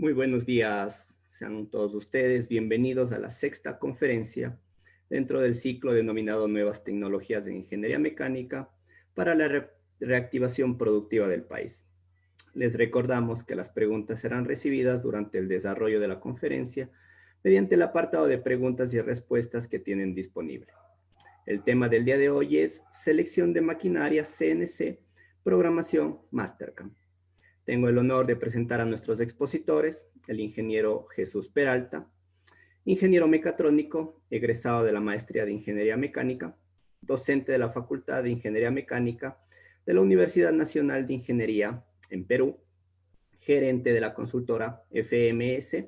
Muy buenos días, sean todos ustedes bienvenidos a la sexta conferencia dentro del ciclo denominado Nuevas Tecnologías de Ingeniería Mecánica para la reactivación productiva del país. Les recordamos que las preguntas serán recibidas durante el desarrollo de la conferencia mediante el apartado de preguntas y respuestas que tienen disponible. El tema del día de hoy es Selección de Maquinaria CNC, Programación Mastercam. Tengo el honor de presentar a nuestros expositores, el ingeniero Jesús Peralta, ingeniero mecatrónico, egresado de la Maestría de Ingeniería Mecánica, docente de la Facultad de Ingeniería Mecánica de la Universidad Nacional de Ingeniería en Perú, gerente de la consultora FMS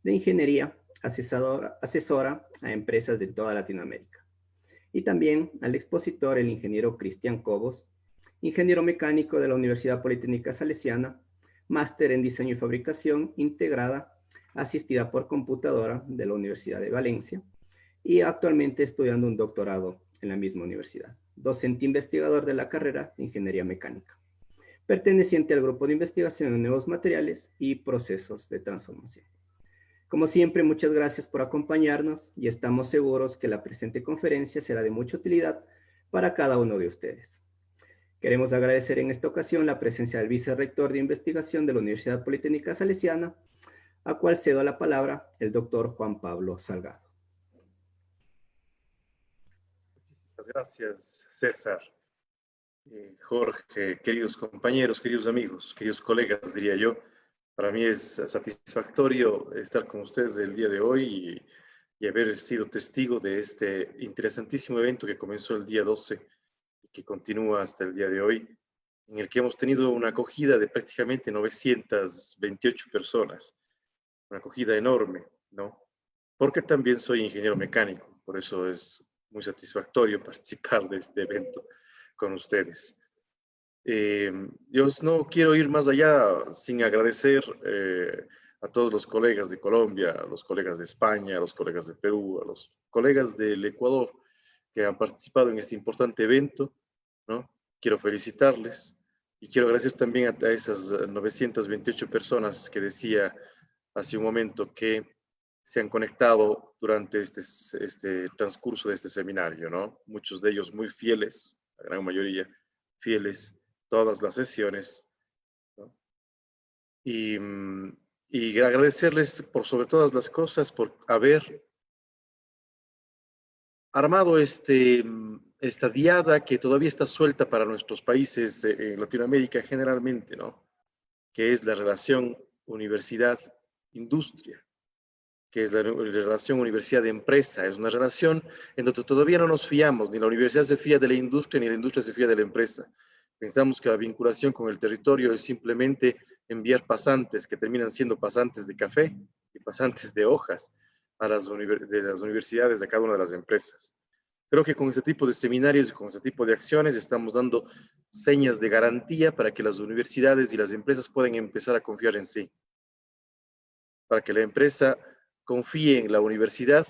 de Ingeniería, asesora a empresas de toda Latinoamérica. Y también al expositor, el ingeniero Cristian Cobos, ingeniero mecánico de la Universidad Politécnica Salesiana, máster en diseño y fabricación integrada, asistida por computadora de la Universidad de Valencia y actualmente estudiando un doctorado en la misma universidad. Docente investigador de la carrera de Ingeniería Mecánica, perteneciente al grupo de investigación en nuevos materiales y procesos de transformación. Como siempre, muchas gracias por acompañarnos y estamos seguros que la presente conferencia será de mucha utilidad para cada uno de ustedes. Queremos agradecer en esta ocasión la presencia del vicerrector de investigación de la Universidad Politécnica Salesiana, a cual cedo la palabra el doctor Juan Pablo Salgado. Muchas gracias, César. Jorge, queridos compañeros, queridos amigos, queridos colegas, diría yo. Para mí es satisfactorio estar con ustedes el día de hoy y haber sido testigo de este interesantísimo evento que comenzó el día 12 y que continúa hasta el día de hoy, en el que hemos tenido una acogida de prácticamente 928 personas. Una acogida enorme, ¿no? Porque también soy ingeniero mecánico, por eso es muy satisfactorio participar de este evento con ustedes. Yo no quiero ir más allá sin agradecer a todos los colegas de Colombia, a los colegas de España, a los colegas de Perú, a los colegas del Ecuador que han participado en este importante evento, ¿no? Quiero felicitarles y quiero agradecer también a esas 928 personas que decía hace un momento que se han conectado durante este transcurso de este seminario, ¿no? Muchos de ellos muy fieles, la gran mayoría fieles, todas las sesiones, ¿no? Y agradecerles por sobre todas las cosas por haber armado esta diada que todavía está suelta para nuestros países en Latinoamérica generalmente, ¿no? Que es la relación universidad-industria, que es la relación universidad-empresa. Es una relación en donde todavía no nos fiamos, ni la universidad se fía de la industria, ni la industria se fía de la empresa. Pensamos que la vinculación con el territorio es simplemente enviar pasantes que terminan siendo pasantes de café y pasantes de hojas a las universidades de cada una de las empresas. Creo que con este tipo de seminarios y con este tipo de acciones estamos dando señas de garantía para que las universidades y las empresas puedan empezar a confiar en sí. Para que la empresa confíe en la universidad,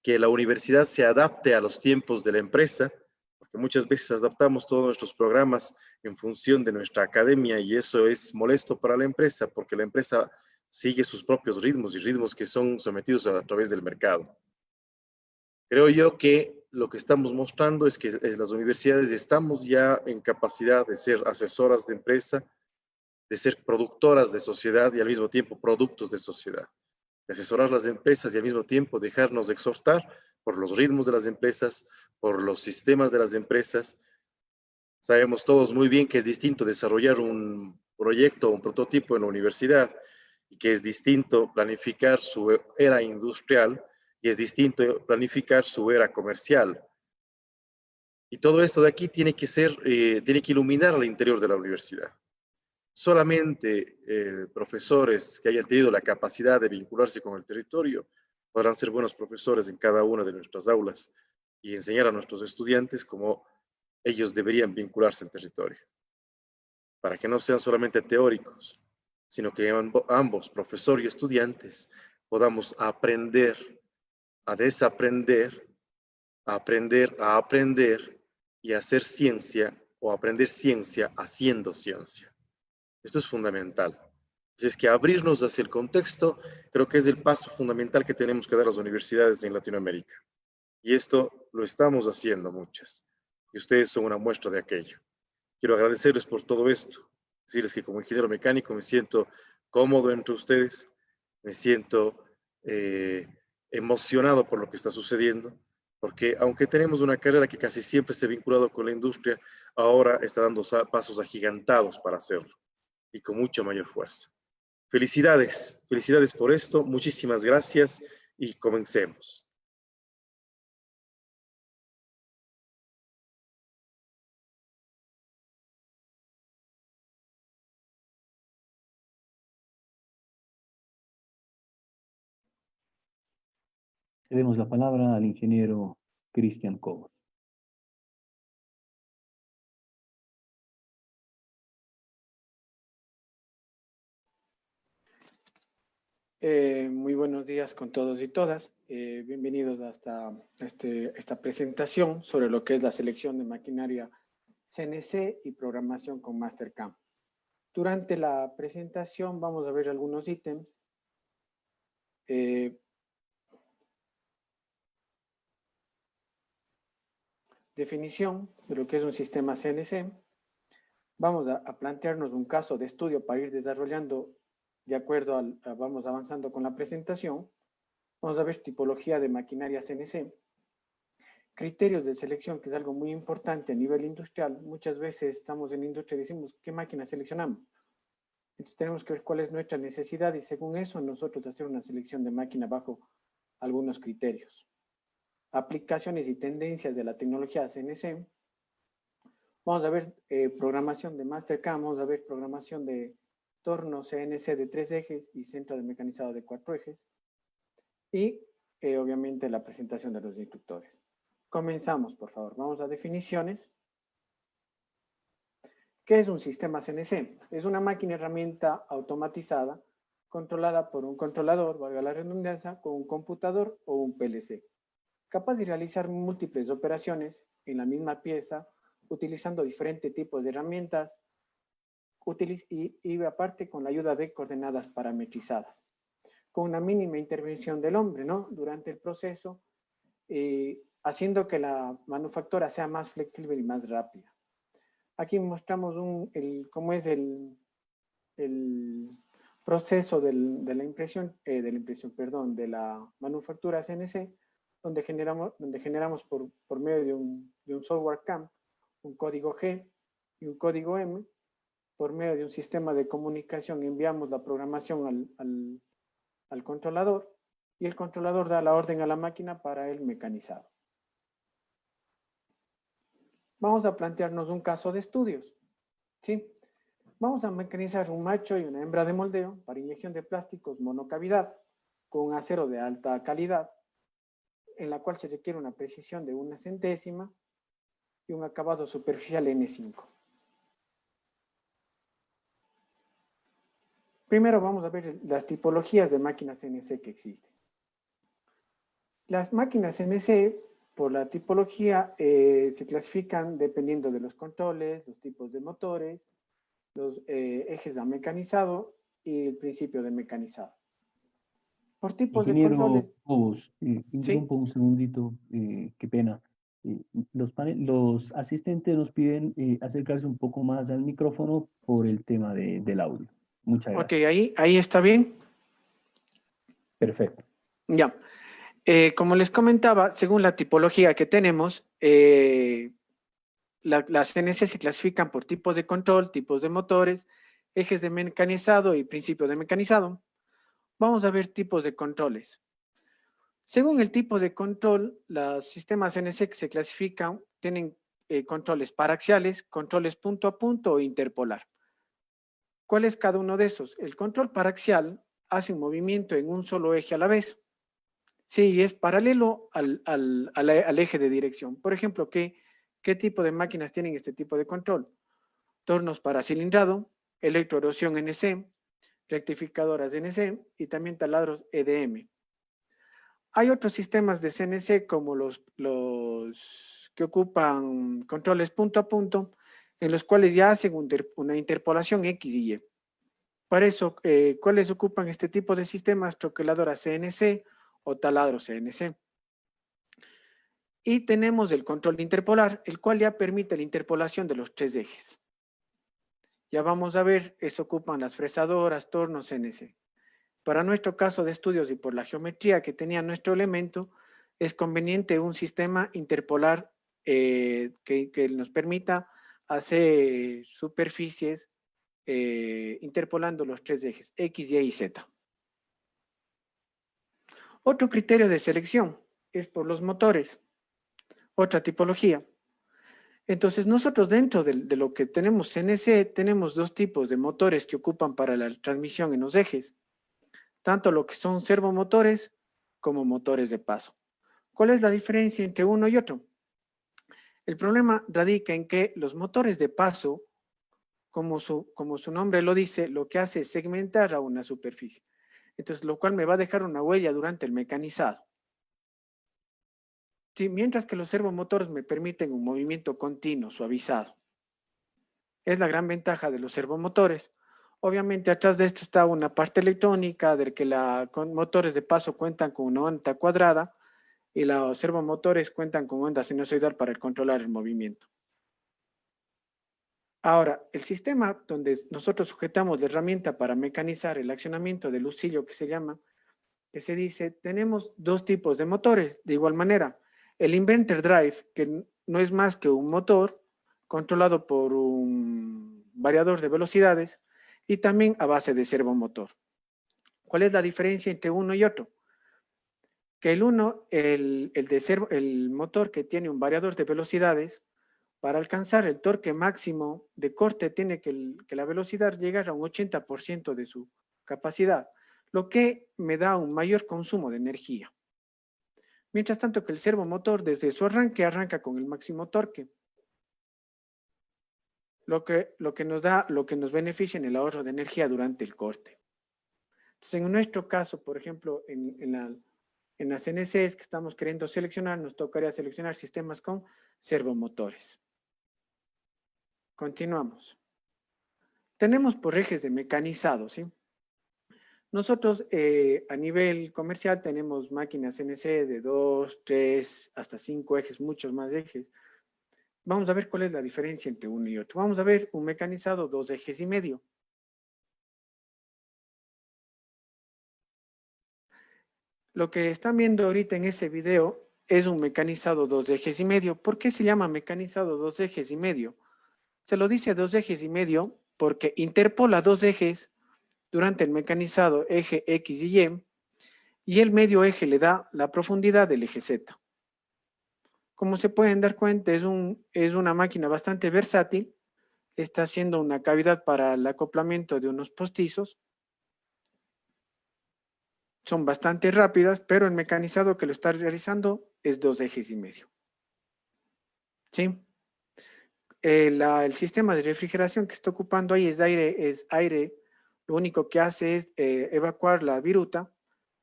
que la universidad se adapte a los tiempos de la empresa, porque muchas veces adaptamos todos nuestros programas en función de nuestra academia y eso es molesto para la empresa, porque la empresa sigue sus propios ritmos y ritmos que son sometidos a través del mercado. Creo yo que lo que estamos mostrando es que las universidades estamos ya en capacidad de ser asesoras de empresa, de ser productoras de sociedad y al mismo tiempo productos de sociedad. De asesorar las empresas y al mismo tiempo dejarnos exhortar por los ritmos de las empresas, por los sistemas de las empresas. Sabemos todos muy bien que es distinto desarrollar un proyecto o un prototipo en la universidad y que es distinto planificar su era industrial y es distinto planificar su era comercial. Y todo esto de aquí tiene que iluminar al interior de la universidad. Solamente profesores que hayan tenido la capacidad de vincularse con el territorio podrán ser buenos profesores en cada una de nuestras aulas y enseñar a nuestros estudiantes cómo ellos deberían vincularse al territorio, para que no sean solamente teóricos, sino que ambos, profesor y estudiantes, podamos aprender a desaprender, a aprender y hacer ciencia o aprender ciencia haciendo ciencia. Esto es fundamental. Así es que abrirnos hacia el contexto creo que es el paso fundamental que tenemos que dar las universidades en Latinoamérica. Y esto lo estamos haciendo muchas. Y ustedes son una muestra de aquello. Quiero agradecerles por todo esto. Decirles que como ingeniero mecánico me siento cómodo entre ustedes, me siento emocionado por lo que está sucediendo, porque aunque tenemos una carrera que casi siempre se ha vinculado con la industria, ahora está dando pasos agigantados para hacerlo y con mucha mayor fuerza. Felicidades, felicidades por esto, muchísimas gracias y comencemos. Cedemos la palabra al ingeniero Cristian Cobos. Muy buenos días con todos y todas. Bienvenidos hasta esta presentación sobre lo que es la selección de maquinaria CNC y programación con Mastercam. Durante la presentación vamos a ver algunos ítems. Definición de lo que es un sistema CNC. Vamos a plantearnos un caso de estudio para ir desarrollando de acuerdo vamos avanzando con la presentación. Vamos a ver tipología de maquinaria CNC. Criterios de selección, que es algo muy importante a nivel industrial. Muchas veces estamos en la industria y decimos, ¿qué máquina seleccionamos? Entonces tenemos que ver cuál es nuestra necesidad y según eso nosotros hacer una selección de máquina bajo algunos criterios. Aplicaciones y tendencias de la tecnología CNC. Vamos a ver programación de Mastercam, vamos a ver programación de torno CNC de 3 ejes y centro de mecanizado de 4 ejes. Y obviamente la presentación de los instructores. Comenzamos, por favor. Vamos a definiciones. ¿Qué es un sistema CNC? Es una máquina herramienta automatizada controlada por un controlador, valga la redundancia, con un computador o un PLC, capaz de realizar múltiples operaciones en la misma pieza, utilizando diferentes tipos de herramientas y aparte con la ayuda de coordenadas parametrizadas, con una mínima intervención del hombre, ¿no? Durante el proceso, haciendo que la manufactura sea más flexible y más rápida. Aquí mostramos cómo es el proceso de la manufactura CNC, donde generamos por medio de un software CAM un código G y un código M. Por medio de un sistema de comunicación enviamos la programación al controlador y el controlador da la orden a la máquina para el mecanizado. Vamos a plantearnos un caso de estudios, ¿sí? Vamos a mecanizar un macho y una hembra de moldeo para inyección de plásticos monocavidad con un acero de alta calidad, en la cual se requiere una precisión de 1 centésima y un acabado superficial N5. Primero vamos a ver las tipologías de máquinas CNC que existen. Las máquinas CNC, por la tipología, se clasifican dependiendo de los controles, los tipos de motores, los ejes de mecanizado y el principio de mecanizado. Por tipos de controles... Cobos, interrumpo ¿sí? un segundito, qué pena. Los asistentes nos piden acercarse un poco más al micrófono por el tema del audio. Muchas gracias. Ok, ahí está bien. Perfecto. Ya. Como les comentaba, según la tipología que tenemos, las CNC se clasifican por tipos de control, tipos de motores, ejes de mecanizado y principios de mecanizado. Vamos a ver tipos de controles. Según el tipo de control, los sistemas CNC que se clasifican tienen controles paraxiales, controles punto a punto o interpolar. ¿Cuál es cada uno de esos? El control paraxial hace un movimiento en un solo eje a la vez. Sí, es paralelo al eje de dirección. Por ejemplo, ¿qué tipo de máquinas tienen este tipo de control? Tornos para cilindrado, electroerosión NC, rectificadoras NC y también taladros EDM. Hay otros sistemas de CNC como los que ocupan controles punto a punto, en los cuales ya hacen una interpolación X y Y. Para eso, ¿cuáles ocupan este tipo de sistemas? Troqueladora CNC o taladro CNC. Y tenemos el control interpolar, el cual ya permite la interpolación de los 3 ejes. Ya vamos a ver, eso ocupan las fresadoras, tornos, CNC. Para nuestro caso de estudios y por la geometría que tenía nuestro elemento, es conveniente un sistema interpolar que nos permita hacer superficies interpolando los 3 ejes, X, Y y Z. Otro criterio de selección es por los motores, otra tipología. Entonces, nosotros dentro de lo que tenemos CNC, tenemos 2 tipos de motores que ocupan para la transmisión en los ejes, tanto lo que son servomotores como motores de paso. ¿Cuál es la diferencia entre uno y otro? El problema radica en que los motores de paso, como su nombre lo dice, lo que hace es segmentar a una superficie. Entonces, lo cual me va a dejar una huella durante el mecanizado. Sí, mientras que los servomotores me permiten un movimiento continuo, suavizado. Es la gran ventaja de los servomotores. Obviamente, atrás de esto está una parte electrónica, de que los motores de paso cuentan con una onda cuadrada y los servomotores cuentan con onda sinusoidal para controlar el movimiento. Ahora, el sistema donde nosotros sujetamos la herramienta para mecanizar el accionamiento del lucillo que se llama, que se dice, tenemos 2 tipos de motores. De igual manera, el inverter drive, que no es más que un motor controlado por un variador de velocidades y también a base de servomotor. ¿Cuál es la diferencia entre uno y otro? Que el motor que tiene un variador de velocidades, para alcanzar el torque máximo de corte tiene que la velocidad llegar a un 80% de su capacidad, lo que me da un mayor consumo de energía. Mientras tanto que el servomotor desde su arranque arranca con el máximo torque, lo que nos beneficia en el ahorro de energía durante el corte. Entonces, en nuestro caso, por ejemplo, en las CNCs que estamos queriendo seleccionar, nos tocaría seleccionar sistemas con servomotores. Continuamos. Tenemos por ejes de mecanizado, ¿sí? Nosotros a nivel comercial tenemos máquinas CNC de 2, 3, hasta 5 ejes, muchos más ejes. Vamos a ver cuál es la diferencia entre uno y otro. Vamos a ver un mecanizado 2 ejes y medio. Lo que están viendo ahorita en ese video es un mecanizado 2 ejes y medio. ¿Por qué se llama mecanizado 2 ejes y medio? Se lo dice 2 ejes y medio porque interpola 2 ejes durante el mecanizado eje X y el medio eje le da la profundidad del eje Z. Como se pueden dar cuenta, es una máquina bastante versátil. Está haciendo una cavidad para el acoplamiento de unos postizos. Son bastante rápidas, pero el mecanizado que lo está realizando es 2 ejes y medio. ¿Sí? El sistema de refrigeración que está ocupando ahí es aire. Lo único que hace es evacuar la viruta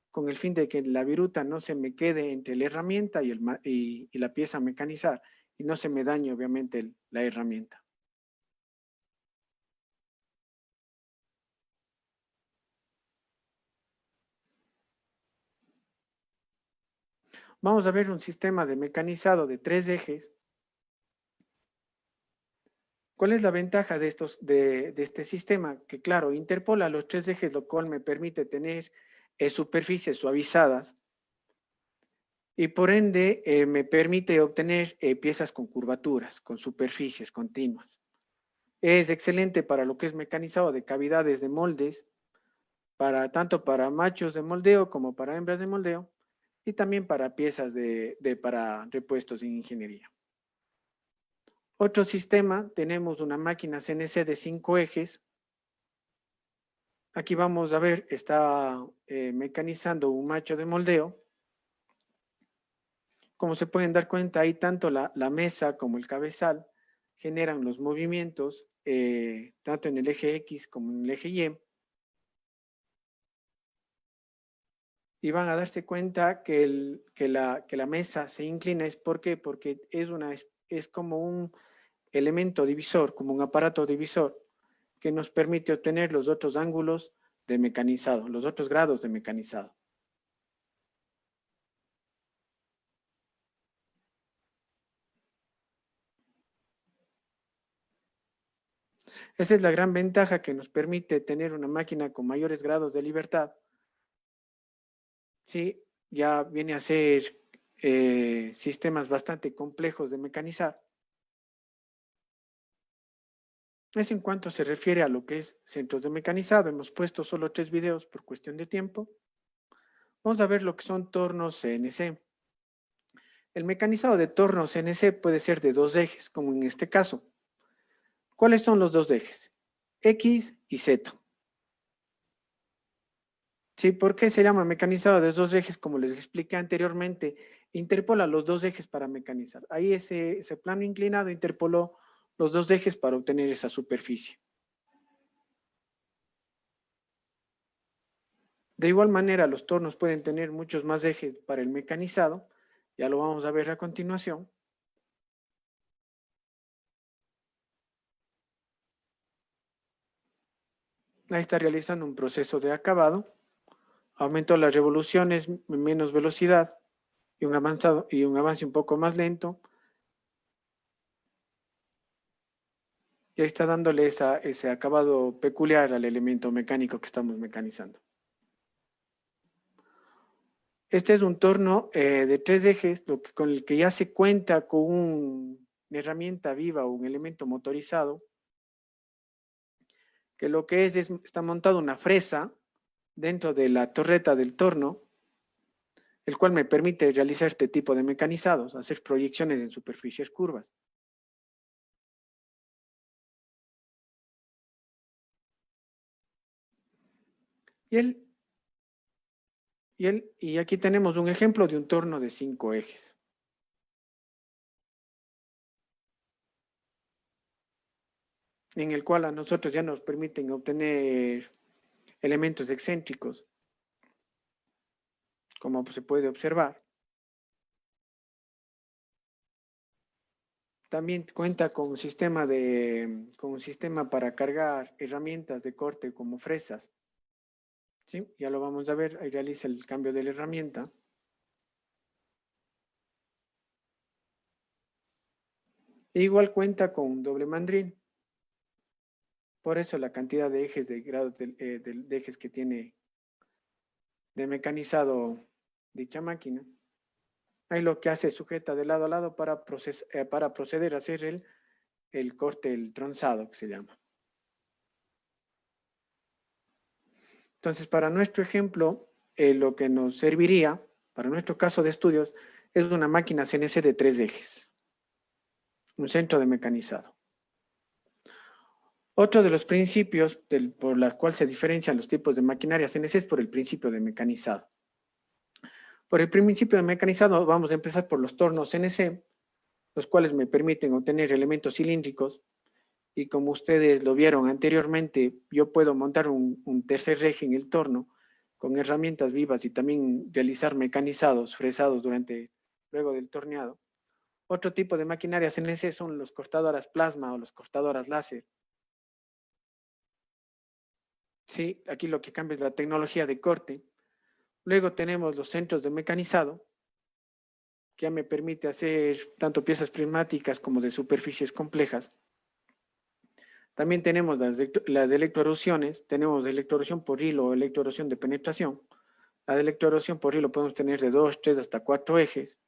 con el fin de que la viruta no se me quede entre la herramienta y la pieza a mecanizar y no se me dañe obviamente la herramienta. Vamos a ver un sistema de mecanizado de 3 ejes. ¿Cuál es la ventaja de este sistema? Que claro, interpola los 3 ejes, lo cual me permite tener superficies suavizadas y por ende me permite obtener piezas con curvaturas, con superficies continuas. Es excelente para lo que es mecanizado de cavidades de moldes, tanto para machos de moldeo como para hembras de moldeo y también para piezas para repuestos en ingeniería. Otro sistema, tenemos una máquina CNC de 5 ejes. Aquí vamos a ver, está mecanizando un macho de moldeo. Como se pueden dar cuenta, ahí tanto la mesa como el cabezal generan los movimientos, tanto en el eje X como en el eje Y. Y van a darse cuenta que la mesa se inclina. ¿Por qué? Porque es como un elemento divisor, como un aparato divisor, que nos permite obtener los otros ángulos de mecanizado, los otros grados de mecanizado. Esa es la gran ventaja que nos permite tener una máquina con mayores grados de libertad. Sí, ya viene a ser sistemas bastante complejos de mecanizar. Eso en cuanto se refiere a lo que es centros de mecanizado. Hemos puesto solo 3 videos por cuestión de tiempo. Vamos a ver lo que son tornos CNC. El mecanizado de tornos CNC puede ser de 2 ejes, como en este caso. ¿Cuáles son los 2 ejes? X y Z. Sí, ¿por qué se llama mecanizado de 2 ejes? Como les expliqué anteriormente, interpola los 2 ejes para mecanizar. Ahí ese plano inclinado interpoló los 2 ejes para obtener esa superficie. De igual manera, los tornos pueden tener muchos más ejes para el mecanizado. Ya lo vamos a ver a continuación. Ahí está realizando un proceso de acabado. Aumentó las revoluciones, menos velocidad y un avance un poco más lento. Y ahí está dándole ese acabado peculiar al elemento mecánico que estamos mecanizando. Este es un torno de 3 ejes, con el que ya se cuenta con una herramienta viva o un elemento motorizado, que lo que está montado una fresa dentro de la torreta del torno, el cual me permite realizar este tipo de mecanizados, hacer proyecciones en superficies curvas. Y aquí tenemos un ejemplo de un torno de 5 ejes. En el cual a nosotros ya nos permiten obtener elementos excéntricos, como se puede observar. También cuenta con un sistema para cargar herramientas de corte como fresas. ¿Sí? Ya lo vamos a ver, ahí realiza el cambio de la herramienta. E igual cuenta con un doble mandril. Por eso la cantidad de ejes de grados de ejes que tiene de mecanizado dicha máquina. Ahí lo que hace es sujeta de lado a lado para proceder a hacer el corte, el tronzado que se llama. Entonces, para nuestro ejemplo, lo que nos serviría, para nuestro caso de estudios, es una máquina CNC de 3 ejes. Un centro de mecanizado. Otro de los principios por los cuales se diferencian los tipos de maquinaria CNC es por el principio de mecanizado. Por el principio de mecanizado vamos a empezar por los tornos CNC, los cuales me permiten obtener elementos cilíndricos. Y como ustedes lo vieron anteriormente, yo puedo montar un tercer eje en el torno con herramientas vivas y también realizar mecanizados, fresados luego del torneado. Otro tipo de maquinaria CNC son los cortadoras plasma o los cortadoras láser. Sí, aquí lo que cambia es la tecnología de corte. Luego tenemos los centros de mecanizado, que ya me permite hacer tanto piezas prismáticas como de superficies complejas. También tenemos las electroerosiones, tenemos electroerosión por hilo o electroerosión de penetración. La de electroerosión por hilo podemos tener de 2, 3 hasta 4 ejes.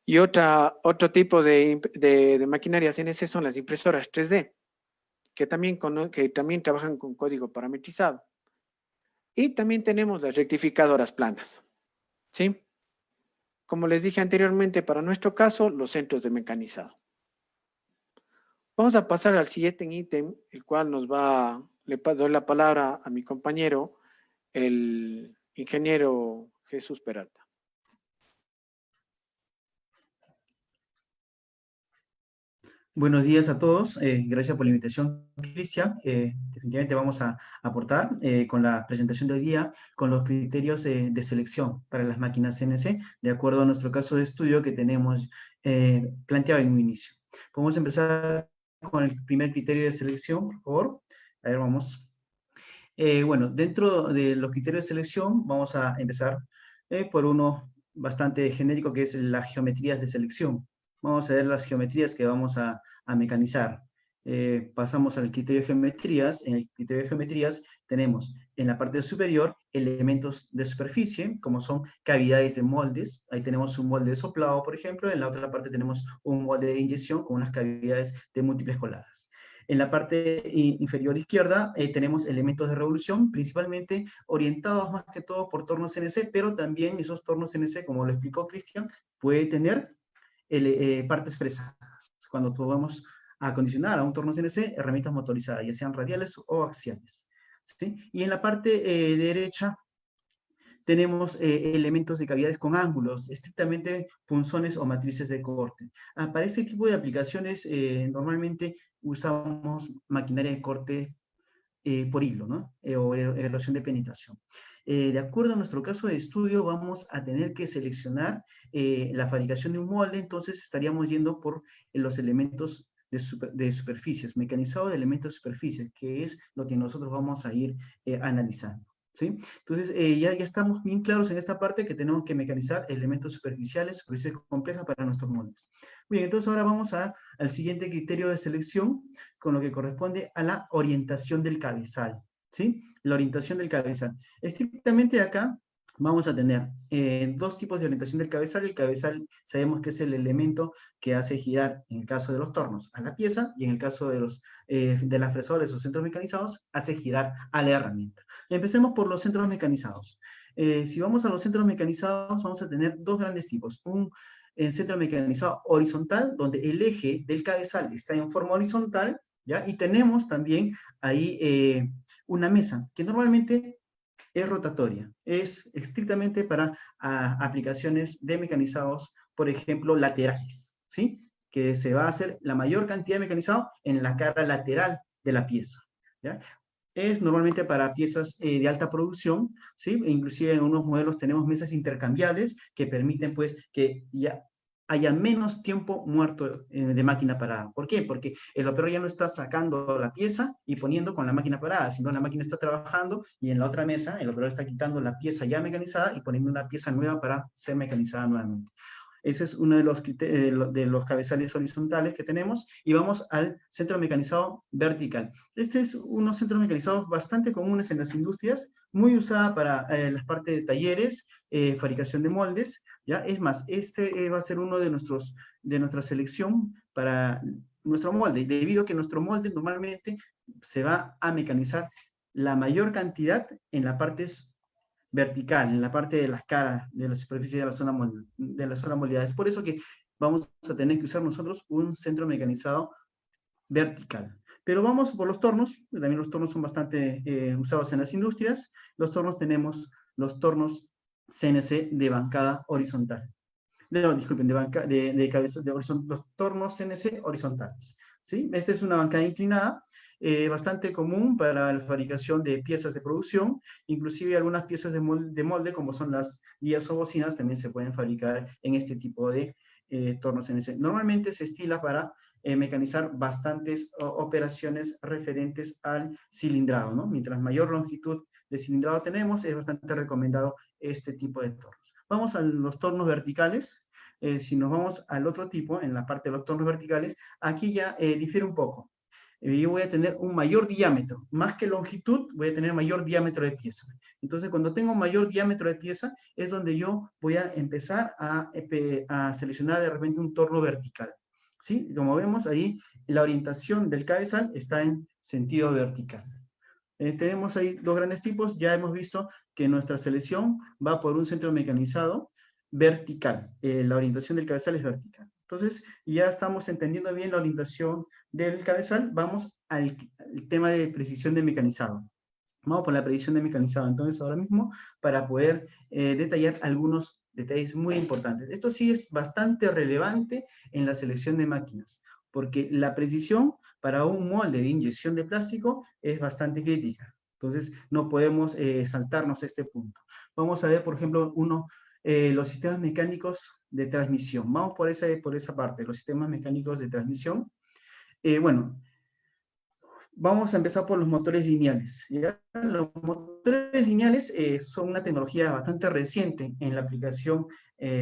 Y otro tipo de maquinaria CNC son las impresoras 3D, que también trabajan con código parametrizado. Y también tenemos las rectificadoras planas. ¿Sí? Como les dije anteriormente, para nuestro caso, los centros de mecanizado. Vamos a pasar al siguiente ítem, el cual le doy la palabra a mi compañero, el ingeniero Jesús Peralta. Buenos días a todos, gracias por la invitación, Cristian. Definitivamente vamos a aportar con la presentación de hoy día con los criterios de selección para las máquinas CNC, de acuerdo a nuestro caso de estudio que tenemos planteado en un inicio. Podemos empezar con el primer criterio de selección, por favor. A ver, vamos. Bueno, dentro de los criterios de selección, vamos a empezar por uno bastante genérico, que es las geometrías de selección. Vamos a ver las geometrías que vamos a mecanizar. Pasamos al criterio de geometrías. En el criterio de geometrías tenemos en la parte superior elementos de superficie, como son cavidades de moldes. Ahí tenemos un molde de soplado, por ejemplo. En la otra parte tenemos un molde de inyección con unas cavidades de múltiples coladas. En la parte inferior izquierda tenemos elementos de revolución, principalmente orientados más que todo por tornos CNC, pero también esos tornos CNC, como lo explicó Cristian, puede tener partes fresadas. Cuando vamos a acondicionar a un torno CNC, herramientas motorizadas, ya sean radiales o axiales. ¿Sí? Y en la parte derecha tenemos elementos de cavidades con ángulos, estrictamente punzones o matrices de corte. Para este tipo de aplicaciones, normalmente usamos maquinaria de corte por hilo, ¿no? O erosión de penetración. De acuerdo a nuestro caso de estudio, vamos a tener que seleccionar la fabricación de un molde, entonces estaríamos yendo por los elementos de superficies, mecanizado de elementos de superficies, que es lo que nosotros vamos a ir analizando. ¿Sí? Entonces, ya estamos bien claros en esta parte que tenemos que mecanizar elementos superficiales, superficies complejas para nuestros moldes. Bien, entonces ahora vamos al siguiente criterio de selección, con lo que corresponde a la orientación del cabezal. ¿Sí? La orientación del cabezal. Estrictamente acá vamos a tener dos tipos de orientación del cabezal. El cabezal sabemos que es el elemento que hace girar, en el caso de los tornos, a la pieza, y en el caso de las fresadores o centros mecanizados, hace girar a la herramienta. Empecemos por los centros mecanizados. Si vamos a los centros mecanizados, vamos a tener dos grandes tipos. Un centro mecanizado horizontal, donde el eje del cabezal está en forma horizontal, ¿ya? Y tenemos también ahí una mesa, que normalmente es rotatoria. Es estrictamente para aplicaciones de mecanizados, por ejemplo, laterales, ¿sí? Que se va a hacer la mayor cantidad de mecanizado en la cara lateral de la pieza, ¿ya? Es normalmente para piezas de alta producción, ¿sí? E inclusive en unos modelos tenemos mesas intercambiables que permiten, pues, que ya haya menos tiempo muerto de máquina parada. ¿Por qué? Porque el operador ya no está sacando la pieza y poniendo con la máquina parada, sino la máquina está trabajando y en la otra mesa el operador está quitando la pieza ya mecanizada y poniendo una pieza nueva para ser mecanizada nuevamente. Ese es uno de los cabezales horizontales que tenemos. Y vamos al centro mecanizado vertical. Este es unos centros mecanizados bastante comunes en las industrias, muy usada para las partes de talleres, fabricación de moldes, ¿ya? Es más, este va a ser uno de nuestra selección para nuestro molde, debido a que nuestro molde normalmente se va a mecanizar la mayor cantidad en la parte vertical, en la parte de las caras, de la superficie de la zona moldeada. Es por eso que vamos a tener que usar nosotros un centro mecanizado vertical. Pero vamos por los tornos, también los tornos son bastante usados en las industrias. Los tornos tenemos los tornos CNC de bancada horizontal. Disculpen, los tornos CNC horizontales. ¿Sí? Esta es una bancada inclinada, bastante común para la fabricación de piezas de producción, inclusive algunas piezas de molde, como son las guías o bocinas, también se pueden fabricar en este tipo de tornos CNC. Normalmente se estila para mecanizar bastantes operaciones referentes al cilindrado, ¿no? Mientras mayor longitud de cilindrado tenemos, es bastante recomendado este tipo de tornos. Vamos a los tornos verticales. Si nos vamos al otro tipo, en la parte de los tornos verticales, aquí ya difiere un poco. Yo voy a tener un mayor diámetro, más que longitud, voy a tener mayor diámetro de pieza. Entonces, cuando tengo mayor diámetro de pieza, es donde yo voy a empezar a seleccionar de repente un torno vertical. ¿Sí? Como vemos ahí, la orientación del cabezal está en sentido vertical. Tenemos ahí dos grandes tipos. Ya hemos visto que nuestra selección va por un centro mecanizado vertical. La orientación del cabezal es vertical. Entonces, ya estamos entendiendo bien la orientación del cabezal. Vamos al tema de precisión de mecanizado. Vamos por la precisión de mecanizado. Entonces, ahora mismo, para poder detallar algunos detalles muy importantes. Esto sí es bastante relevante en la selección de máquinas, porque la precisión para un molde de inyección de plástico es bastante crítica. Entonces, no podemos saltarnos este punto. Vamos a ver, por ejemplo, los sistemas mecánicos de transmisión. Vamos por esa parte, los sistemas mecánicos de transmisión. Bueno, Vamos a empezar por los motores lineales, ¿ya? Los motores lineales son una tecnología bastante reciente en la aplicación,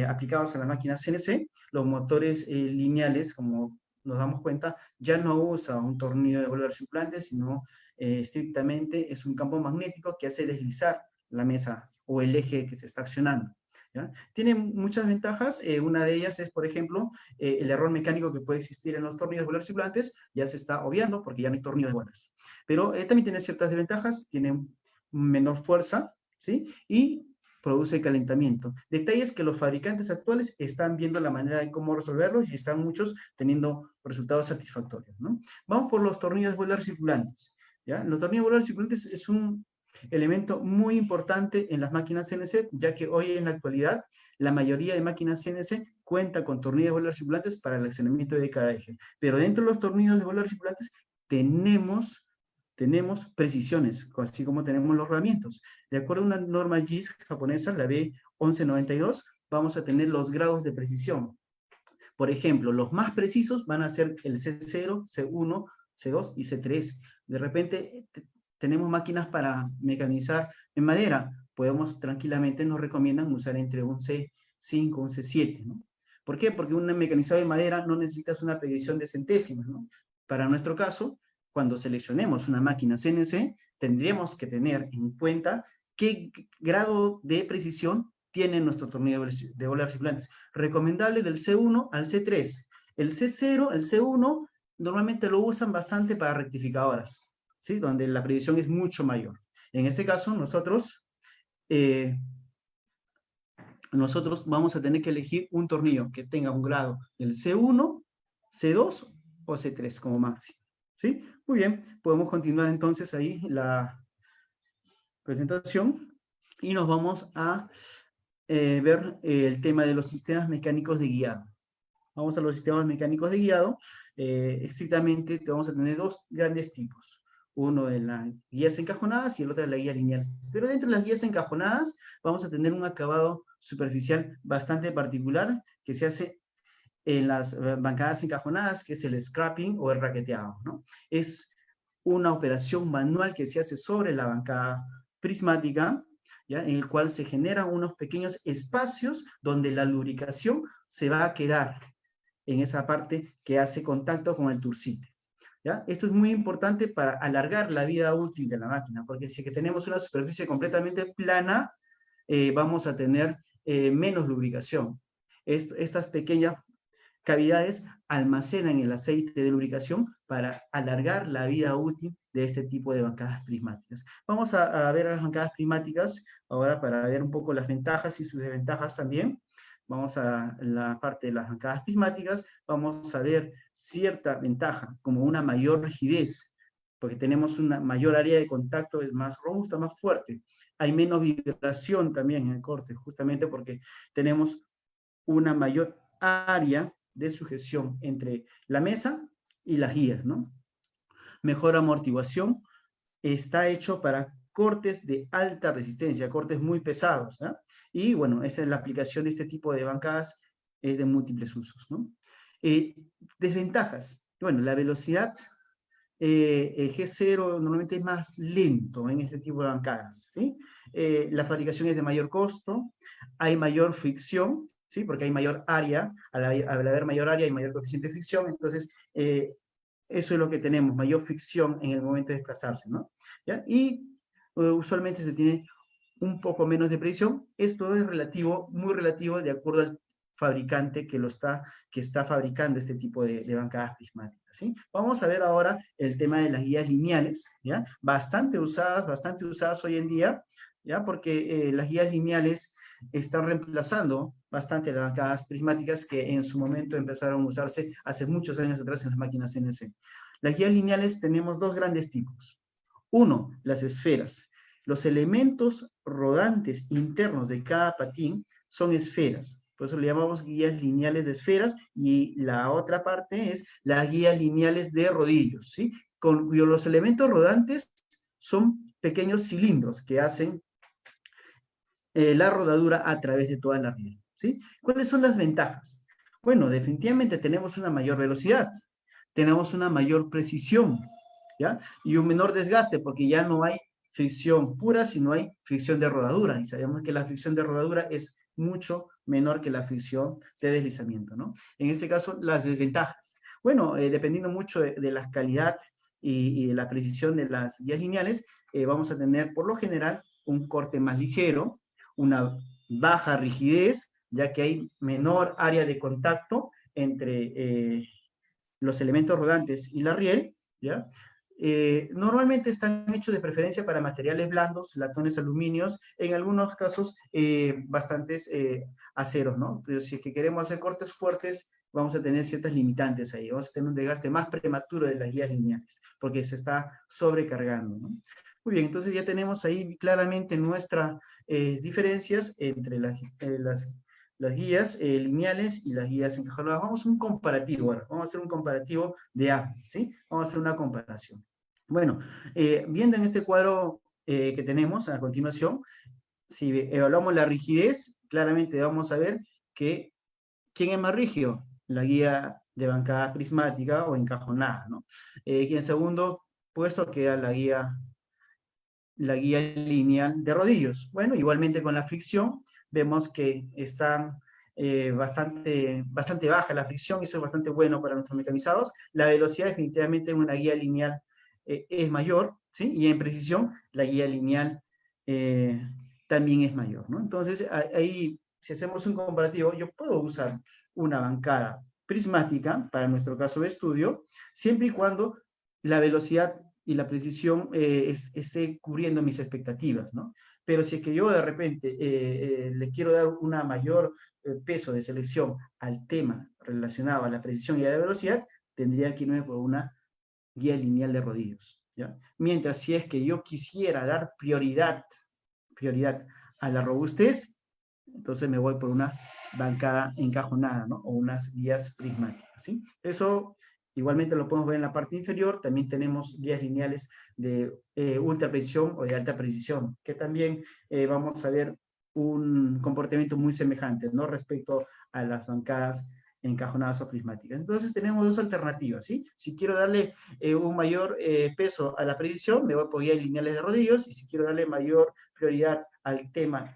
aplicados a las máquinas CNC. Los motores lineales, como nos damos cuenta, ya no usa un tornillo de volver circulante, sino estrictamente es un campo magnético que hace deslizar la mesa o el eje que se está accionando, ¿ya? Tiene muchas ventajas. Una de ellas es, por ejemplo, el error mecánico que puede existir en los tornillos de bolas circulantes ya se está obviando porque ya no hay tornillo de bolas. Pero también tiene ciertas desventajas, tiene menor fuerza, ¿sí? Y produce calentamiento. Detalles que los fabricantes actuales están viendo la manera de cómo resolverlos y están muchos teniendo resultados satisfactorios, ¿no? Vamos por los tornillos de bolas circulantes, ¿ya? Los tornillos de bolas circulantes es un elemento muy importante en las máquinas CNC, ya que hoy en la actualidad la mayoría de máquinas CNC cuenta con tornillos de bolas circulantes para el accionamiento de cada eje. Pero dentro de los tornillos de bolas circulantes tenemos precisiones, así como tenemos los rodamientos. De acuerdo a una norma JIS japonesa, la B1192, vamos a tener los grados de precisión. Por ejemplo, los más precisos van a ser el C0, C1, C2 y C3. De repente tenemos máquinas para mecanizar en madera. Podemos tranquilamente, nos recomiendan usar entre un C5, un C7, ¿no? ¿Por qué? Porque un mecanizado de madera no necesitas una precisión de centésimas, ¿no? Para nuestro caso, cuando seleccionemos una máquina CNC, tendríamos que tener en cuenta qué grado de precisión tiene nuestro tornillo de bolas circulantes. Recomendable del C1 al C3. El C0, el C1, normalmente lo usan bastante para rectificadoras, ¿sí? Donde la precisión es mucho mayor. En este caso, nosotros vamos a tener que elegir un tornillo que tenga un grado del C1, C2 o C3 como máximo, ¿sí? Muy bien, podemos continuar entonces ahí la presentación y nos vamos a ver el tema de los sistemas mecánicos de guiado. Vamos a los sistemas mecánicos de guiado. Estrictamente vamos a tener dos grandes tipos. Uno de las guías encajonadas y el otro de las guías lineales. Pero dentro de las guías encajonadas vamos a tener un acabado superficial bastante particular que se hace en las bancadas encajonadas, que es el scrapping o el raqueteado, ¿no? Es una operación manual que se hace sobre la bancada prismática, ¿ya? En el cual se generan unos pequeños espacios donde la lubricación se va a quedar en esa parte que hace contacto con el tursite, ¿ya? Esto es muy importante para alargar la vida útil de la máquina, porque si tenemos una superficie completamente plana, vamos a tener menos lubricación. Estas pequeñas cavidades almacenan el aceite de lubricación para alargar la vida útil de este tipo de bancadas prismáticas. Vamos a ver las bancadas prismáticas ahora para ver un poco las ventajas y sus desventajas también. Vamos a la parte de las bancadas prismáticas, vamos a ver cierta ventaja, como una mayor rigidez, porque tenemos una mayor área de contacto, es más robusta, más fuerte. Hay menos vibración también en el corte, justamente porque tenemos una mayor área de sujeción entre la mesa y las guías, ¿no? Mejor amortiguación, está hecho para cortes de alta resistencia, cortes muy pesados, ¿no? Y bueno, esa es la aplicación de este tipo de bancadas, es de múltiples usos, ¿no? Desventajas, bueno, la velocidad, el G0 normalmente es más lento en este tipo de bancadas, ¿sí? La fabricación es de mayor costo, hay mayor fricción, ¿sí? Porque hay mayor área, al haber mayor área hay mayor coeficiente de fricción, entonces eso es lo que tenemos, mayor fricción en el momento de desplazarse, ¿no? ¿Ya? Y usualmente se tiene un poco menos de precisión. Esto es relativo, muy relativo de acuerdo al fabricante que está fabricando este tipo de bancadas prismáticas, ¿sí? Vamos a ver ahora el tema de las guías lineales, ¿ya? Bastante usadas hoy en día, ¿ya? Porque las guías lineales están reemplazando bastante las bancadas prismáticas que en su momento empezaron a usarse hace muchos años atrás en las máquinas CNC. Las guías lineales tenemos dos grandes tipos. Uno, las esferas. Los elementos rodantes internos de cada patín son esferas. Por eso le llamamos guías lineales de esferas, y la otra parte es las guías lineales de rodillos, ¿sí? Cuyos los elementos rodantes son pequeños cilindros que hacen la rodadura a través de toda la riel, ¿sí? ¿Cuáles son las ventajas? Bueno, definitivamente tenemos una mayor velocidad, tenemos una mayor precisión, ¿ya? Y un menor desgaste, porque ya no hay fricción pura, sino hay fricción de rodadura, y sabemos que la fricción de rodadura es mucho menor que la fricción de deslizamiento, ¿no? En este caso, las desventajas. Bueno, dependiendo mucho de la calidad y de la precisión de las guías lineales, vamos a tener, por lo general, un corte más ligero, una baja rigidez, ya que hay menor área de contacto entre los elementos rodantes y la riel, ¿ya? Normalmente están hechos de preferencia para materiales blandos, latones, aluminios, en algunos casos bastantes aceros, ¿no? Pero si es que queremos hacer cortes fuertes, vamos a tener ciertas limitantes ahí, vamos a tener un desgaste más prematuro de las guías lineales, porque se está sobrecargando, ¿no? Muy bien, entonces ya tenemos ahí claramente nuestras diferencias entre las guías lineales y las guías encajonadas. Vamos a hacer un comparativo ahora, vamos a hacer un comparativo de ambas, ¿sí? Vamos a hacer una comparación. Bueno, viendo en este cuadro que tenemos a continuación, si evaluamos la rigidez, claramente vamos a ver que ¿quién es más rígido? La guía de bancada prismática o encajonada, ¿no? En segundo puesto queda la guía lineal de rodillos. Bueno, igualmente con la fricción, vemos que están bastante baja la fricción, y eso es bastante bueno para nuestros mecanizados. La velocidad definitivamente en una guía lineal es mayor, ¿sí? Y en precisión, la guía lineal también es mayor, ¿no? Entonces, ahí, si hacemos un comparativo, yo puedo usar una bancada prismática para nuestro caso de estudio, siempre y cuando la velocidad y la precisión esté cubriendo mis expectativas, ¿no? Pero si es que yo de repente le quiero dar una mayor peso de selección al tema relacionado a la precisión y a la velocidad, tendría que irme por una guía lineal de rodillos, ¿ya? Mientras si es que yo quisiera dar prioridad a la robustez, entonces me voy por una bancada encajonada, ¿no? O unas guías prismáticas, ¿sí? Eso igualmente lo podemos ver en la parte inferior. También tenemos guías lineales de ultra precisión o de alta precisión, que también vamos a ver un comportamiento muy semejante, ¿no? Respecto a las bancadas encajonadas o prismáticas. Entonces tenemos dos alternativas, ¿sí? Si quiero darle un mayor peso a la precisión, me voy por guías lineales de rodillos, y si quiero darle mayor prioridad al tema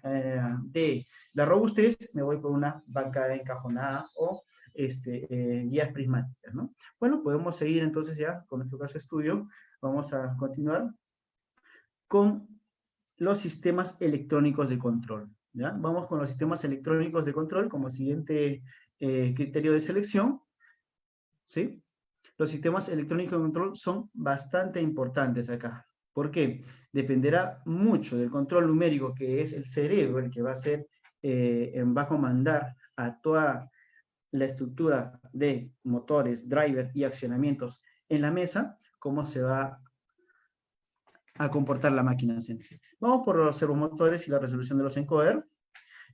de la robustez, me voy por una bancada encajonada o guías prismáticas, ¿no? Bueno, podemos seguir entonces ya con nuestro caso de estudio. Vamos a continuar con los sistemas electrónicos de control, ¿ya? Vamos con los sistemas electrónicos de control como siguiente criterio de selección, ¿sí? Los sistemas electrónicos de control son bastante importantes acá. ¿Por qué? Dependerá mucho del control numérico, que es el cerebro el que va a ser, va a comandar a toda la estructura de motores, driver y accionamientos en la mesa, cómo se va a comportar la máquina CNC. Vamos por los servomotores y la resolución de los encoder.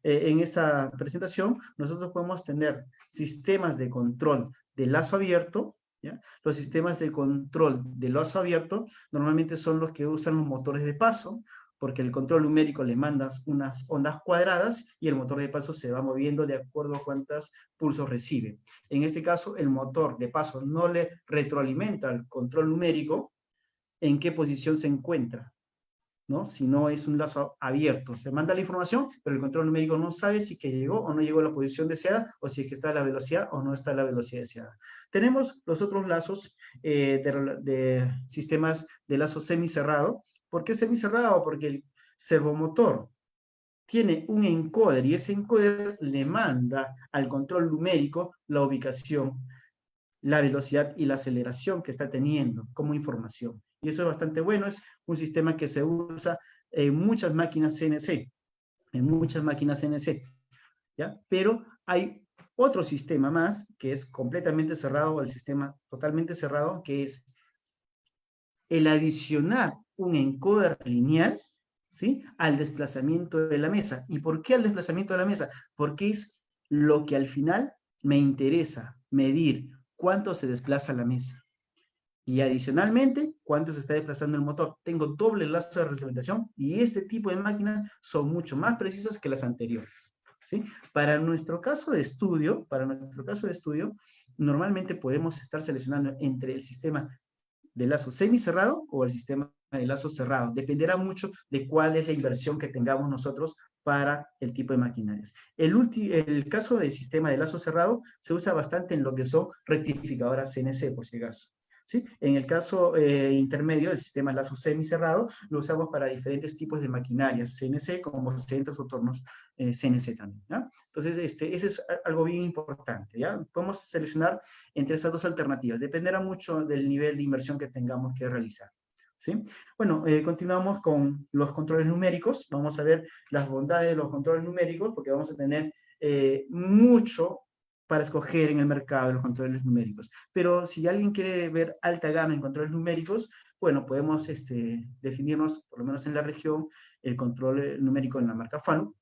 En esta presentación nosotros podemos tener sistemas de control de lazo abierto, ¿ya? Los sistemas de control de lazo abierto normalmente son los que usan los motores de paso, porque el control numérico le mandas unas ondas cuadradas y el motor de paso se va moviendo de acuerdo a cuántos pulsos recibe. En este caso, el motor de paso no le retroalimenta al control numérico en qué posición se encuentra, ¿no? Si no es un lazo abierto, se manda la información, pero el control numérico no sabe si que llegó o no llegó a la posición deseada, o si es que está a la velocidad o no está a la velocidad deseada. Tenemos los otros lazos de sistemas de lazo semicerrado. ¿Por qué semicerrado? Porque el servomotor tiene un encoder, y ese encoder le manda al control numérico la ubicación, la velocidad y la aceleración que está teniendo como información. Y eso es bastante bueno, es un sistema que se usa en muchas máquinas CNC, ¿ya? Pero hay otro sistema más que es completamente cerrado, el sistema totalmente cerrado, que es el adicionar un encoder lineal, ¿sí?, al desplazamiento de la mesa. ¿Y por qué al desplazamiento de la mesa? Porque es lo que al final me interesa medir, cuánto se desplaza la mesa. Y adicionalmente, cuánto se está desplazando el motor. Tengo doble lazo de retroalimentación, y este tipo de máquinas son mucho más precisas que las anteriores, ¿sí? Para nuestro caso de estudio, normalmente podemos estar seleccionando entre el sistema de lazo semicerrado o el sistema de lazo cerrado. Dependerá mucho de cuál es la inversión que tengamos nosotros para el tipo de maquinarias. El caso del sistema de lazo cerrado se usa bastante en lo que son rectificadoras CNC, por si acaso. ¿Sí? En el caso intermedio, el sistema de lazo semicerrado, lo usamos para diferentes tipos de maquinarias CNC, como centros o tornos CNC también. ¿Ya? Entonces, ese es algo bien importante. ¿Ya? Podemos seleccionar entre esas dos alternativas. Dependerá mucho del nivel de inversión que tengamos que realizar. ¿Sí? Bueno, continuamos con los controles numéricos. Vamos a ver las bondades de los controles numéricos, porque vamos a tener mucho para escoger en el mercado de los controles numéricos. Pero si alguien quiere ver alta gama en controles numéricos, bueno, podemos definirnos, por lo menos en la región, el control numérico en la marca Fanuc.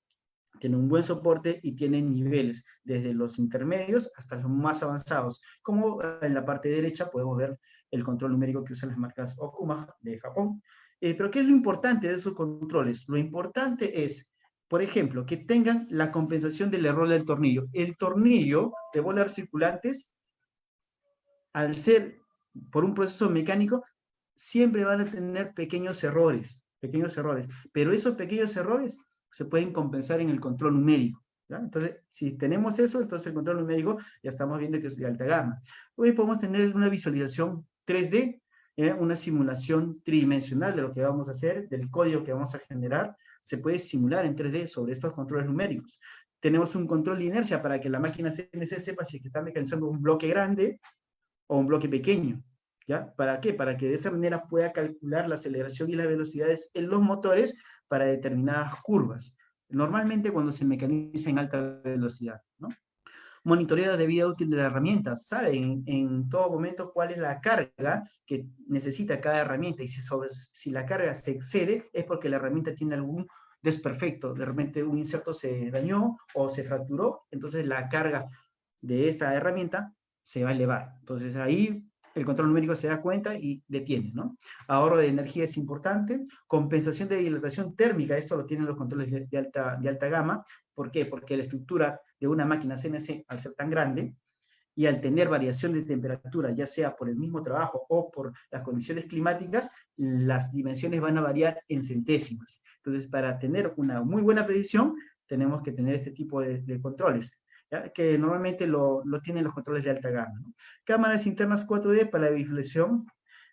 Tiene un buen soporte y tiene niveles, desde los intermedios hasta los más avanzados. Como en la parte derecha podemos ver el control numérico que usan las marcas Okuma de Japón. Pero ¿qué es lo importante de esos controles? Lo importante es, por ejemplo, que tengan la compensación del error del tornillo. El tornillo de bolas circulantes, al ser por un proceso mecánico, siempre van a tener pequeños errores, pero esos pequeños errores se pueden compensar en el control numérico. ¿Ya? Entonces, si tenemos eso, entonces el control numérico ya estamos viendo que es de alta gama. Hoy podemos tener una visualización 3D, una simulación tridimensional de lo que vamos a hacer, del código que vamos a generar, se puede simular en 3D sobre estos controles numéricos. Tenemos un control de inercia para que la máquina CNC sepa si está mecanizando un bloque grande o un bloque pequeño. ¿Ya? ¿Para qué? Para que de esa manera pueda calcular la aceleración y las velocidades en los motores para determinadas curvas. Normalmente cuando se mecaniza en alta velocidad, ¿no? Monitorea de vida útil de la herramienta, sabe en todo momento cuál es la carga que necesita cada herramienta, y si la carga se excede es porque la herramienta tiene algún desperfecto, de repente un inserto se dañó o se fracturó, entonces la carga de esta herramienta se va a elevar. Entonces ahí el control numérico se da cuenta y detiene, ¿no? Ahorro de energía es importante. Compensación de dilatación térmica, esto lo tienen los controles de alta gama. ¿Por qué? Porque la estructura de una máquina CNC, al ser tan grande, y al tener variación de temperatura, ya sea por el mismo trabajo o por las condiciones climáticas, las dimensiones van a variar en centésimas. Entonces, para tener una muy buena precisión, tenemos que tener este tipo de controles, ¿ya? Que normalmente lo tienen los controles de alta gama, ¿no? Cámaras internas 4D para la visualización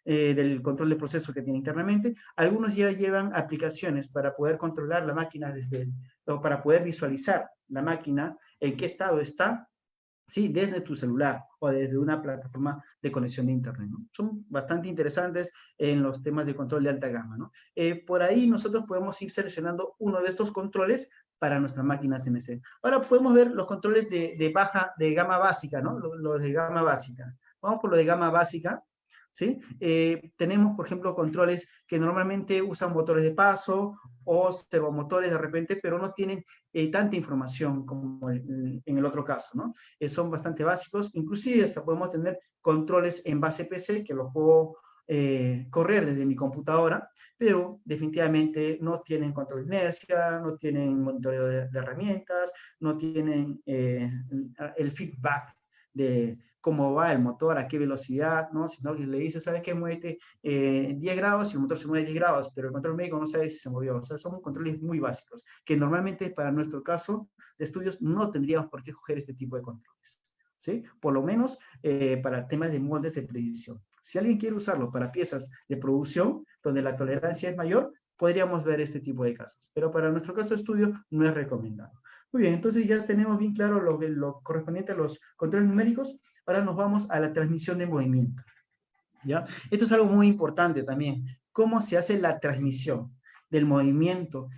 del control de proceso que tiene internamente. Algunos ya llevan aplicaciones para poder controlar la máquina o para poder visualizar la máquina, en qué estado está, ¿sí? Desde tu celular o desde una plataforma de conexión de internet, ¿no? Son bastante interesantes en los temas de control de alta gama, ¿no? Por ahí nosotros podemos ir seleccionando uno de estos controles para nuestra máquina CNC. Ahora podemos ver los controles de gama básica, ¿no? Los de gama básica. Vamos por lo de gama básica, ¿sí? Tenemos, por ejemplo, controles que normalmente usan motores de paso o servomotores de repente, pero no tienen tanta información como en el otro caso, ¿no? Son bastante básicos, inclusive hasta podemos tener controles en base PC que los puedo correr desde mi computadora, pero definitivamente no tienen control de inercia, no tienen monitoreo de herramientas, no tienen el feedback de cómo va el motor, a qué velocidad, ¿no? Sino que le dice, ¿sabes qué? Muévete 10 grados y el motor se mueve 10 grados, pero el control médico no sabe si se movió. O sea, son controles muy básicos, que normalmente para nuestro caso de estudios no tendríamos por qué coger este tipo de controles, ¿sí? Por lo menos para temas de moldes de precisión. Si alguien quiere usarlo para piezas de producción, donde la tolerancia es mayor, podríamos ver este tipo de casos. Pero para nuestro caso de estudio no es recomendado. Muy bien, entonces ya tenemos bien claro lo correspondiente a los controles numéricos. Ahora nos vamos a la transmisión de movimiento, ¿ya? Esto es algo muy importante también. ¿Cómo se hace la transmisión del movimiento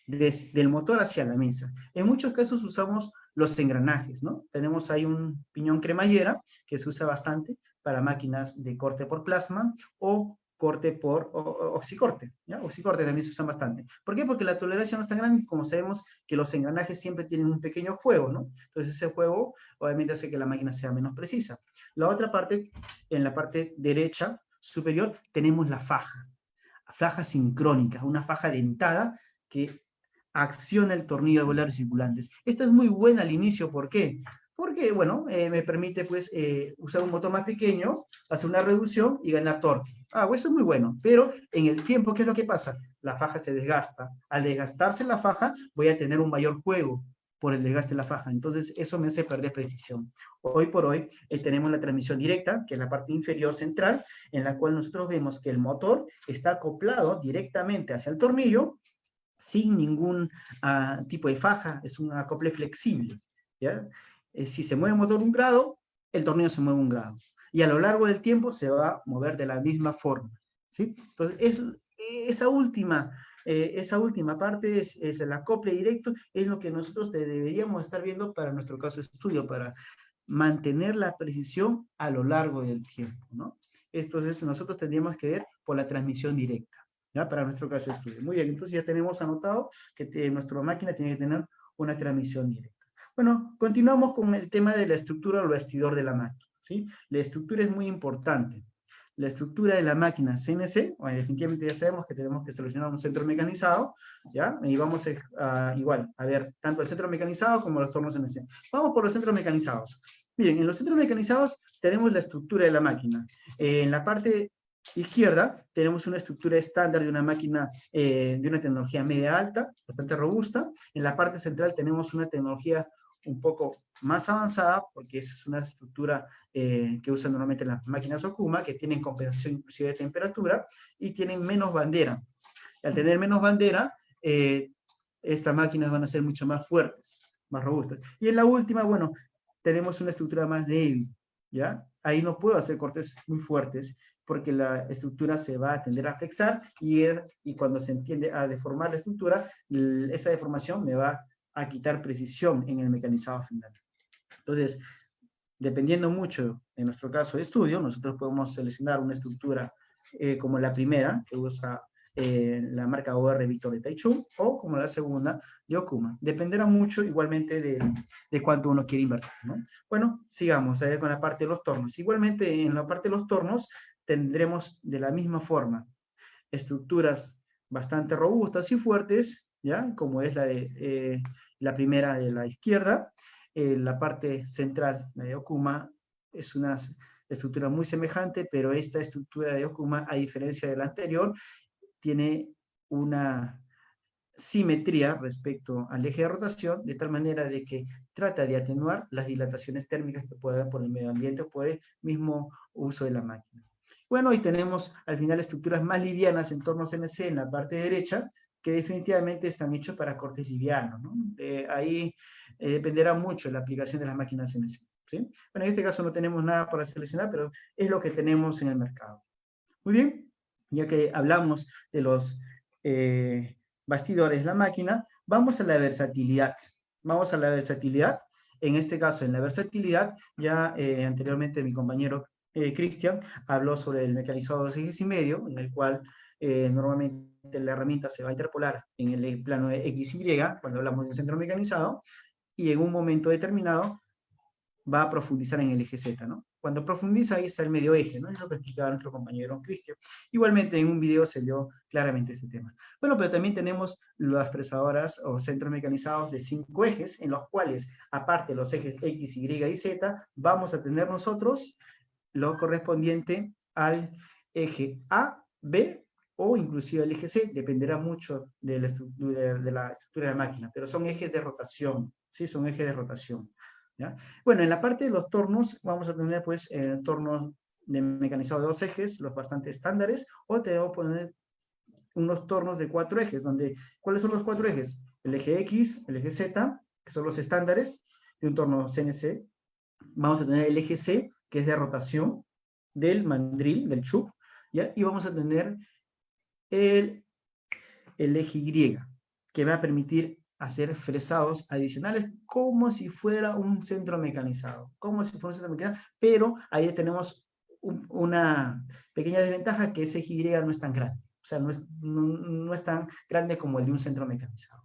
del motor hacia la mesa? En muchos casos usamos los engranajes, ¿no? Tenemos ahí un piñón cremallera que se usa bastante para máquinas de corte por plasma o corte por oxicorte, ¿ya? Oxicorte también se usan bastante. ¿Por qué? Porque la tolerancia no es tan grande, como sabemos que los engranajes siempre tienen un pequeño juego, ¿no? Entonces ese juego obviamente hace que la máquina sea menos precisa. La otra parte, en la parte derecha superior, tenemos la faja sincrónica, una faja dentada que acciona el tornillo de bolas circulantes. Esta es muy buena al inicio, ¿por qué? porque, bueno, me permite, pues, usar un motor más pequeño, hacer una reducción y ganar torque. Ah, pues eso es muy bueno, pero en el tiempo, ¿qué es lo que pasa? La faja se desgasta. Al desgastarse la faja, voy a tener un mayor juego por el desgaste de la faja. Entonces, eso me hace perder precisión. Hoy por hoy, tenemos la transmisión directa, que es la parte inferior central, en la cual nosotros vemos que el motor está acoplado directamente hacia el tornillo, sin ningún tipo de faja, es un acople flexible, ¿ya? Si se mueve el motor 1 grado, el tornillo se mueve 1 grado. Y a lo largo del tiempo se va a mover de la misma forma, ¿sí? Entonces, esa última parte es el acople directo, es lo que nosotros deberíamos estar viendo para nuestro caso de estudio, para mantener la precisión a lo largo del tiempo, ¿no? Entonces, nosotros tendríamos que ver por la transmisión directa, ¿ya? Para nuestro caso de estudio. Muy bien, entonces ya tenemos anotado que nuestra máquina tiene que tener una transmisión directa. Bueno, continuamos con el tema de la estructura o el bastidor de la máquina, ¿sí? La estructura es muy importante. La estructura de la máquina CNC, bueno, definitivamente ya sabemos que tenemos que seleccionar un centro mecanizado, ¿ya? Y vamos igual a ver tanto el centro mecanizado como los tornos CNC. Vamos por los centros mecanizados. Miren, en los centros mecanizados tenemos la estructura de la máquina. En la parte izquierda tenemos una estructura estándar de una máquina de una tecnología media alta, bastante robusta. En la parte central tenemos una tecnología un poco más avanzada, porque esa es una estructura que usan normalmente las máquinas Okuma, que tienen compensación inclusive de temperatura, y tienen menos bandera. Al tener menos bandera, estas máquinas van a ser mucho más fuertes, más robustas. Y en la última, bueno, tenemos una estructura más débil, ¿ya? Ahí no puedo hacer cortes muy fuertes, porque la estructura se va a tender a flexar, y cuando se tiende a deformar la estructura, esa deformación me va a quitar precisión en el mecanizado final. Entonces, dependiendo mucho de nuestro caso de estudio, nosotros podemos seleccionar una estructura como la primera, que usa la marca OR Victor de Taichung, o como la segunda de Okuma. Dependerá mucho igualmente de cuánto uno quiere invertir, ¿no? Bueno, sigamos a ver con la parte de los tornos. Igualmente, en la parte de los tornos tendremos de la misma forma estructuras bastante robustas y fuertes, ¿ya? Como es la primera de la izquierda. La parte central, la de Okuma, es una estructura muy semejante, pero esta estructura de Okuma, a diferencia de la anterior, tiene una simetría respecto al eje de rotación, de tal manera de que trata de atenuar las dilataciones térmicas que puede haber por el medio ambiente o por el mismo uso de la máquina. Bueno, y tenemos al final estructuras más livianas en torno a CNC en la parte derecha, que definitivamente están hechos para cortes livianos, ¿no? Ahí dependerá mucho de la aplicación de las máquinas CNC, ¿sí? Bueno, en este caso no tenemos nada para seleccionar, pero es lo que tenemos en el mercado. Muy bien, ya que hablamos de los bastidores de la máquina, vamos a la versatilidad. Vamos a la versatilidad. En este caso, en la versatilidad, ya anteriormente mi compañero Cristian habló sobre el mecanizado de 2 ejes y medio, en el cual normalmente la herramienta se va a interpolar en el plano de XY, cuando hablamos de un centro mecanizado, y en un momento determinado va a profundizar en el eje Z, ¿no? Cuando profundiza, ahí está el medio eje, ¿no? Es lo que explicaba nuestro compañero Cristian. Igualmente, en un video se vio claramente este tema. Bueno, pero también tenemos las fresadoras o centros mecanizados de 5 ejes, en los cuales, aparte de los ejes X, Y y Z, vamos a tener nosotros lo correspondiente al eje A, B, o inclusive el eje C, dependerá mucho de la estructura de la máquina, pero son ejes de rotación, ¿sí? Son ejes de rotación, ¿ya? Bueno, en la parte de los tornos, vamos a tener pues tornos de mecanizado de 2 ejes, los bastante estándares, o tenemos que poner unos tornos de 4 ejes, donde, ¿cuáles son los 4 ejes? El eje X, el eje Z, que son los estándares de un torno CNC. Vamos a tener el eje C, que es de rotación del mandril, del chup, ¿ya? Y vamos a tener el eje Y, que va a permitir hacer fresados adicionales como si fuera un centro mecanizado, pero ahí tenemos una pequeña desventaja, que ese eje Y no es tan grande, o sea, no es tan grande como el de un centro mecanizado.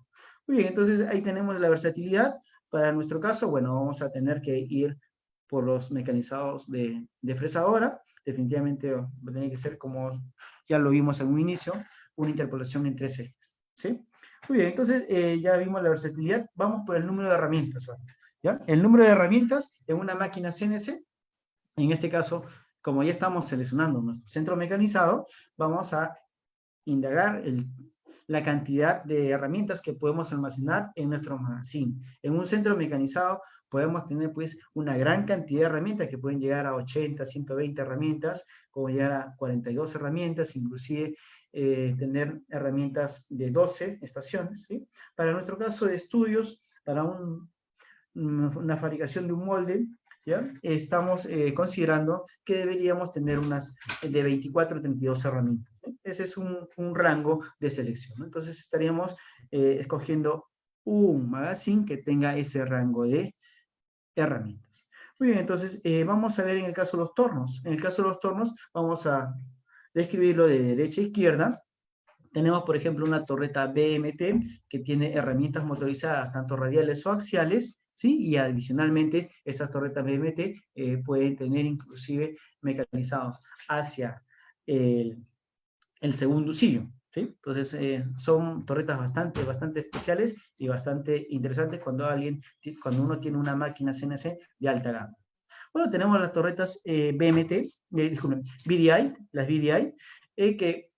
Muy bien, entonces ahí tenemos la versatilidad. Para nuestro caso, bueno, vamos a tener que ir por los mecanizados de fresadora. Definitivamente va a tener que ser, como ya lo vimos en un inicio, una interpolación en 3 ejes, ¿sí? Muy bien, entonces ya vimos la versatilidad. Vamos por el número de herramientas. ¿ya? El número de herramientas en una máquina CNC, en este caso, como ya estamos seleccionando nuestro centro mecanizado, vamos a indagar la cantidad de herramientas que podemos almacenar en nuestro magazine. En un centro mecanizado podemos tener pues una gran cantidad de herramientas que pueden llegar a 80, 120 herramientas, como llegar a 42 herramientas, inclusive tener herramientas de 12 estaciones, ¿sí? Para nuestro caso de estudios, para una fabricación de un molde, ¿ya? Estamos considerando que deberíamos tener unas de 24 a 32 herramientas, ¿sí? Ese es un rango de selección, ¿no? Entonces estaríamos escogiendo un magazine que tenga ese rango de herramientas. Muy bien, entonces vamos a ver en el caso de los tornos. En el caso de los tornos vamos a describirlo de derecha a izquierda. Tenemos, por ejemplo, una torreta BMT que tiene herramientas motorizadas tanto radiales o axiales, ¿sí? Y adicionalmente, estas torretas BMT pueden tener inclusive mecanizados hacia el segundo usillo, ¿sí? Entonces, son torretas bastante especiales y bastante interesantes cuando uno tiene una máquina CNC de alta gama. Bueno, tenemos las torretas BDI, las BDI, que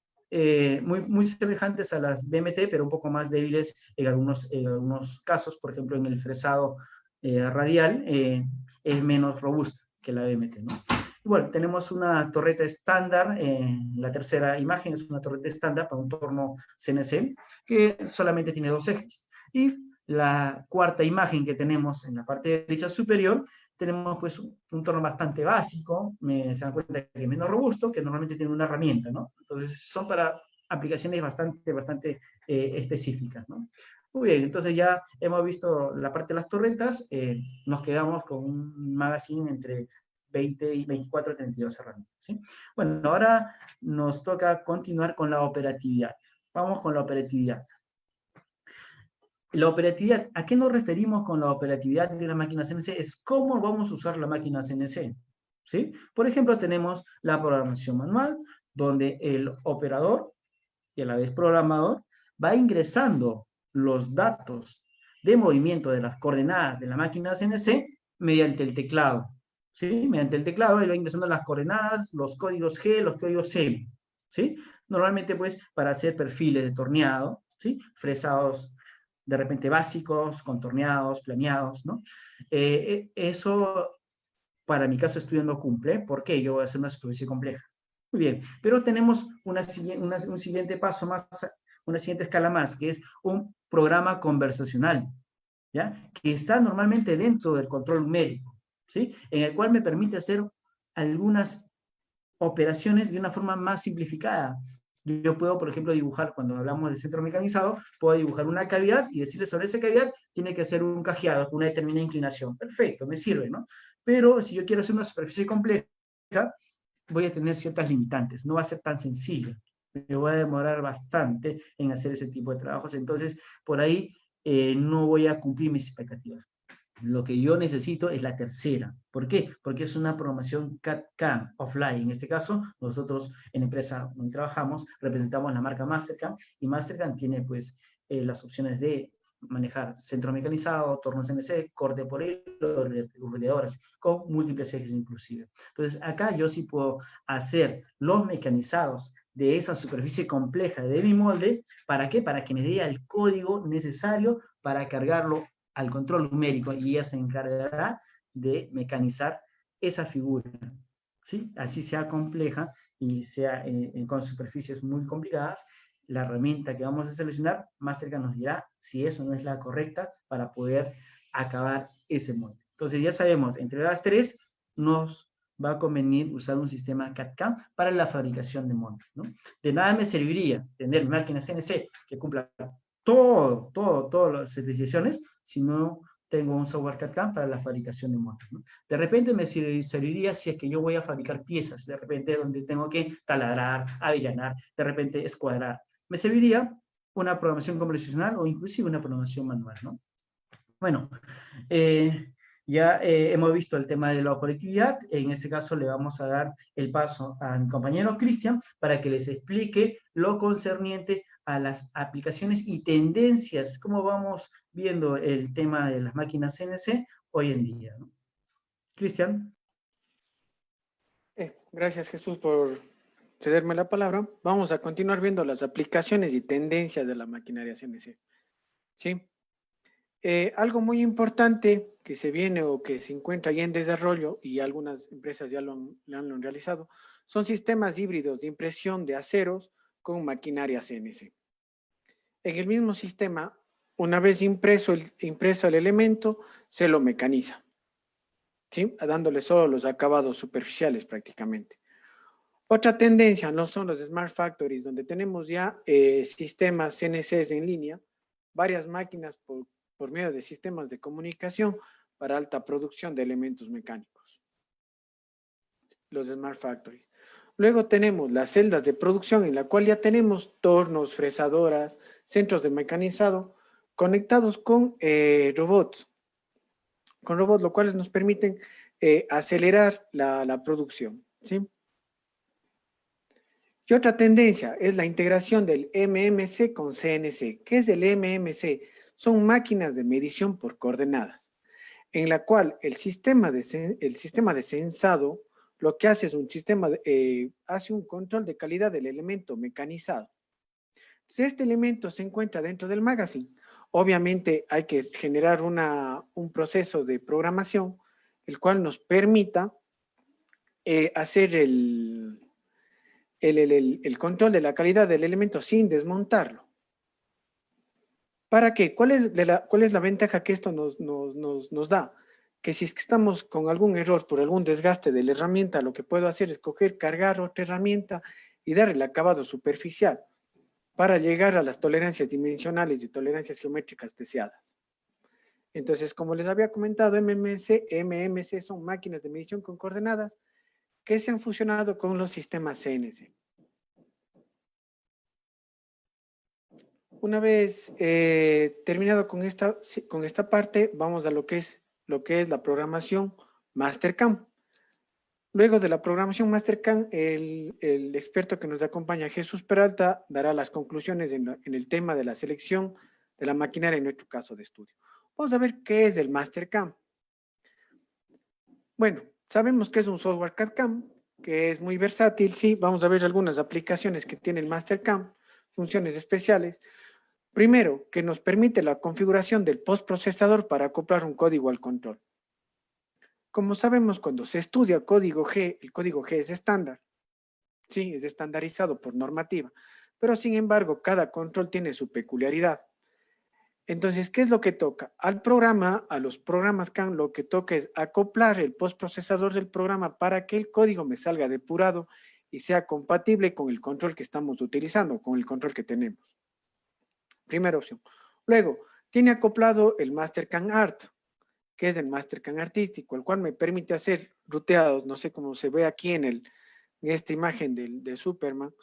muy semejantes a las BMT, pero un poco más débiles en algunos casos. Por ejemplo, en el fresado radial es menos robusta que la BMT, ¿no? Bueno, tenemos una torreta estándar, la tercera imagen es una torreta estándar para un torno CNC que solamente tiene 2 ejes. Y la cuarta imagen que tenemos en la parte derecha superior, tenemos pues un torno bastante básico, se dan cuenta que es menos robusto, que normalmente tiene una herramienta, ¿no? Entonces son para aplicaciones bastante específicas, ¿no? Muy bien, entonces ya hemos visto la parte de las torretas, nos quedamos con un magazine entre 20 y 24 a 32 herramientas, ¿sí? Bueno, ahora nos toca continuar con la operatividad. Vamos con la operatividad. La operatividad, ¿a qué nos referimos con la operatividad de una máquina CNC? Es cómo vamos a usar la máquina CNC, ¿sí? Por ejemplo, tenemos la programación manual, donde el operador, y a la vez programador, va ingresando los datos de movimiento de las coordenadas de la máquina CNC mediante el teclado, ¿sí? Mediante el teclado, él va ingresando las coordenadas, los códigos G, los códigos C, ¿sí? Normalmente, pues, para hacer perfiles de torneado, ¿sí? Fresados de repente básicos, contorneados, planeados, ¿no? Eso, para mi caso, estudio no cumple. ¿Por qué? Yo voy a hacer una superficie compleja. Muy bien, pero tenemos un siguiente paso más, una siguiente escala más, que es un programa conversacional, ¿ya? Que está normalmente dentro del control numérico, ¿sí? En el cual me permite hacer algunas operaciones de una forma más simplificada. Yo puedo, por ejemplo, dibujar, cuando hablamos de centro mecanizado, puedo dibujar una cavidad y decirle sobre esa cavidad tiene que hacer un cajeado con una determinada inclinación. Perfecto, me sirve, ¿no? Pero si yo quiero hacer una superficie compleja, voy a tener ciertas limitantes, no va a ser tan sencillo. Me voy a demorar bastante en hacer ese tipo de trabajos, entonces por ahí no voy a cumplir mis expectativas. Lo que yo necesito es la tercera. ¿Por qué? Porque es una programación CAD/CAM offline. En este caso, nosotros en la empresa donde trabajamos representamos la marca Mastercam y Mastercam tiene pues las opciones de manejar centro mecanizado, torno CNC, corte por hilo, refrigeradoras, con múltiples ejes inclusive. Entonces acá yo sí puedo hacer los mecanizados de esa superficie compleja de mi molde. ¿Para qué? Para que me dé el código necesario para cargarlo al control numérico y ella se encargará de mecanizar esa figura, ¿sí? Así sea compleja y sea con superficies muy complicadas, la herramienta que vamos a seleccionar, Mastercam nos dirá si eso no es la correcta para poder acabar ese molde. Entonces ya sabemos, entre las tres nos va a convenir usar un sistema CAD/CAM para la fabricación de moldes, ¿no? De nada me serviría tener máquinas CNC que cumplan todas las certificaciones si no tengo un software CAD/CAM para la fabricación de moldes, ¿no? De repente me serviría si es que yo voy a fabricar piezas, de repente donde tengo que taladrar, avellanar, de repente escuadrar. Me serviría una programación convencional o inclusive una programación manual, ¿no? Bueno, ya hemos visto el tema de la operatividad. En este caso le vamos a dar el paso a mi compañero Cristian para que les explique lo concerniente a las aplicaciones y tendencias, cómo vamos viendo el tema de las máquinas CNC hoy en día, ¿no? Cristian. Gracias, Jesús, por cederme la palabra. Vamos a continuar viendo las aplicaciones y tendencias de la maquinaria CNC. ¿Sí? Algo muy importante que se viene o que se encuentra ya en desarrollo y algunas empresas ya lo han realizado son sistemas híbridos de impresión de aceros con maquinaria CNC. En el mismo sistema, una vez impreso el elemento, se lo mecaniza, ¿sí? Dándole solo los acabados superficiales prácticamente. Otra tendencia no son los Smart Factories, donde tenemos ya sistemas CNCs en línea, varias máquinas por medio de sistemas de comunicación para alta producción de elementos mecánicos, los Smart Factories. Luego tenemos las celdas de producción en la cual ya tenemos tornos, fresadoras, centros de mecanizado conectados con robots, lo cual nos permiten acelerar la producción, ¿sí? Y otra tendencia es la integración del MMC con CNC. ¿Qué es el MMC? Son máquinas de medición por coordenadas, en la cual el sistema de sensado lo que hace es hace un control de calidad del elemento mecanizado. Si este elemento se encuentra dentro del magazine, obviamente hay que generar un proceso de programación, el cual nos permita hacer el control de la calidad del elemento sin desmontarlo. ¿Para qué? ¿Cuál es la ventaja que esto nos da? Que si es que estamos con algún error por algún desgaste de la herramienta, lo que puedo hacer es cargar otra herramienta y dar el acabado superficial para llegar a las tolerancias dimensionales y tolerancias geométricas deseadas. Entonces, como les había comentado, MMC son máquinas de medición con coordenadas que se han fusionado con los sistemas CNC. Una vez terminado con esta parte, vamos a lo que es la programación Mastercam. Luego de la programación Mastercam, el experto que nos acompaña, Jesús Peralta, dará las conclusiones en el tema de la selección de la maquinaria en nuestro caso de estudio. Vamos a ver qué es el Mastercam. Bueno, sabemos que es un software CAD/CAM, que es muy versátil, sí. Vamos a ver algunas aplicaciones que tiene el Mastercam, funciones especiales. Primero, que nos permite la configuración del postprocesador para acoplar un código al control. Como sabemos, cuando se estudia código G, el código G es estándar, sí, es estandarizado por normativa, pero sin embargo, cada control tiene su peculiaridad. Entonces, ¿qué es lo que toca? A los programas CAM, lo que toca es acoplar el postprocesador del programa para que el código me salga depurado y sea compatible con el control que estamos utilizando, con el control que tenemos. Primera opción. Luego, tiene acoplado el Mastercam Art, que es el Mastercam artístico, el cual me permite hacer ruteados, no sé cómo se ve aquí en esta imagen de Superman,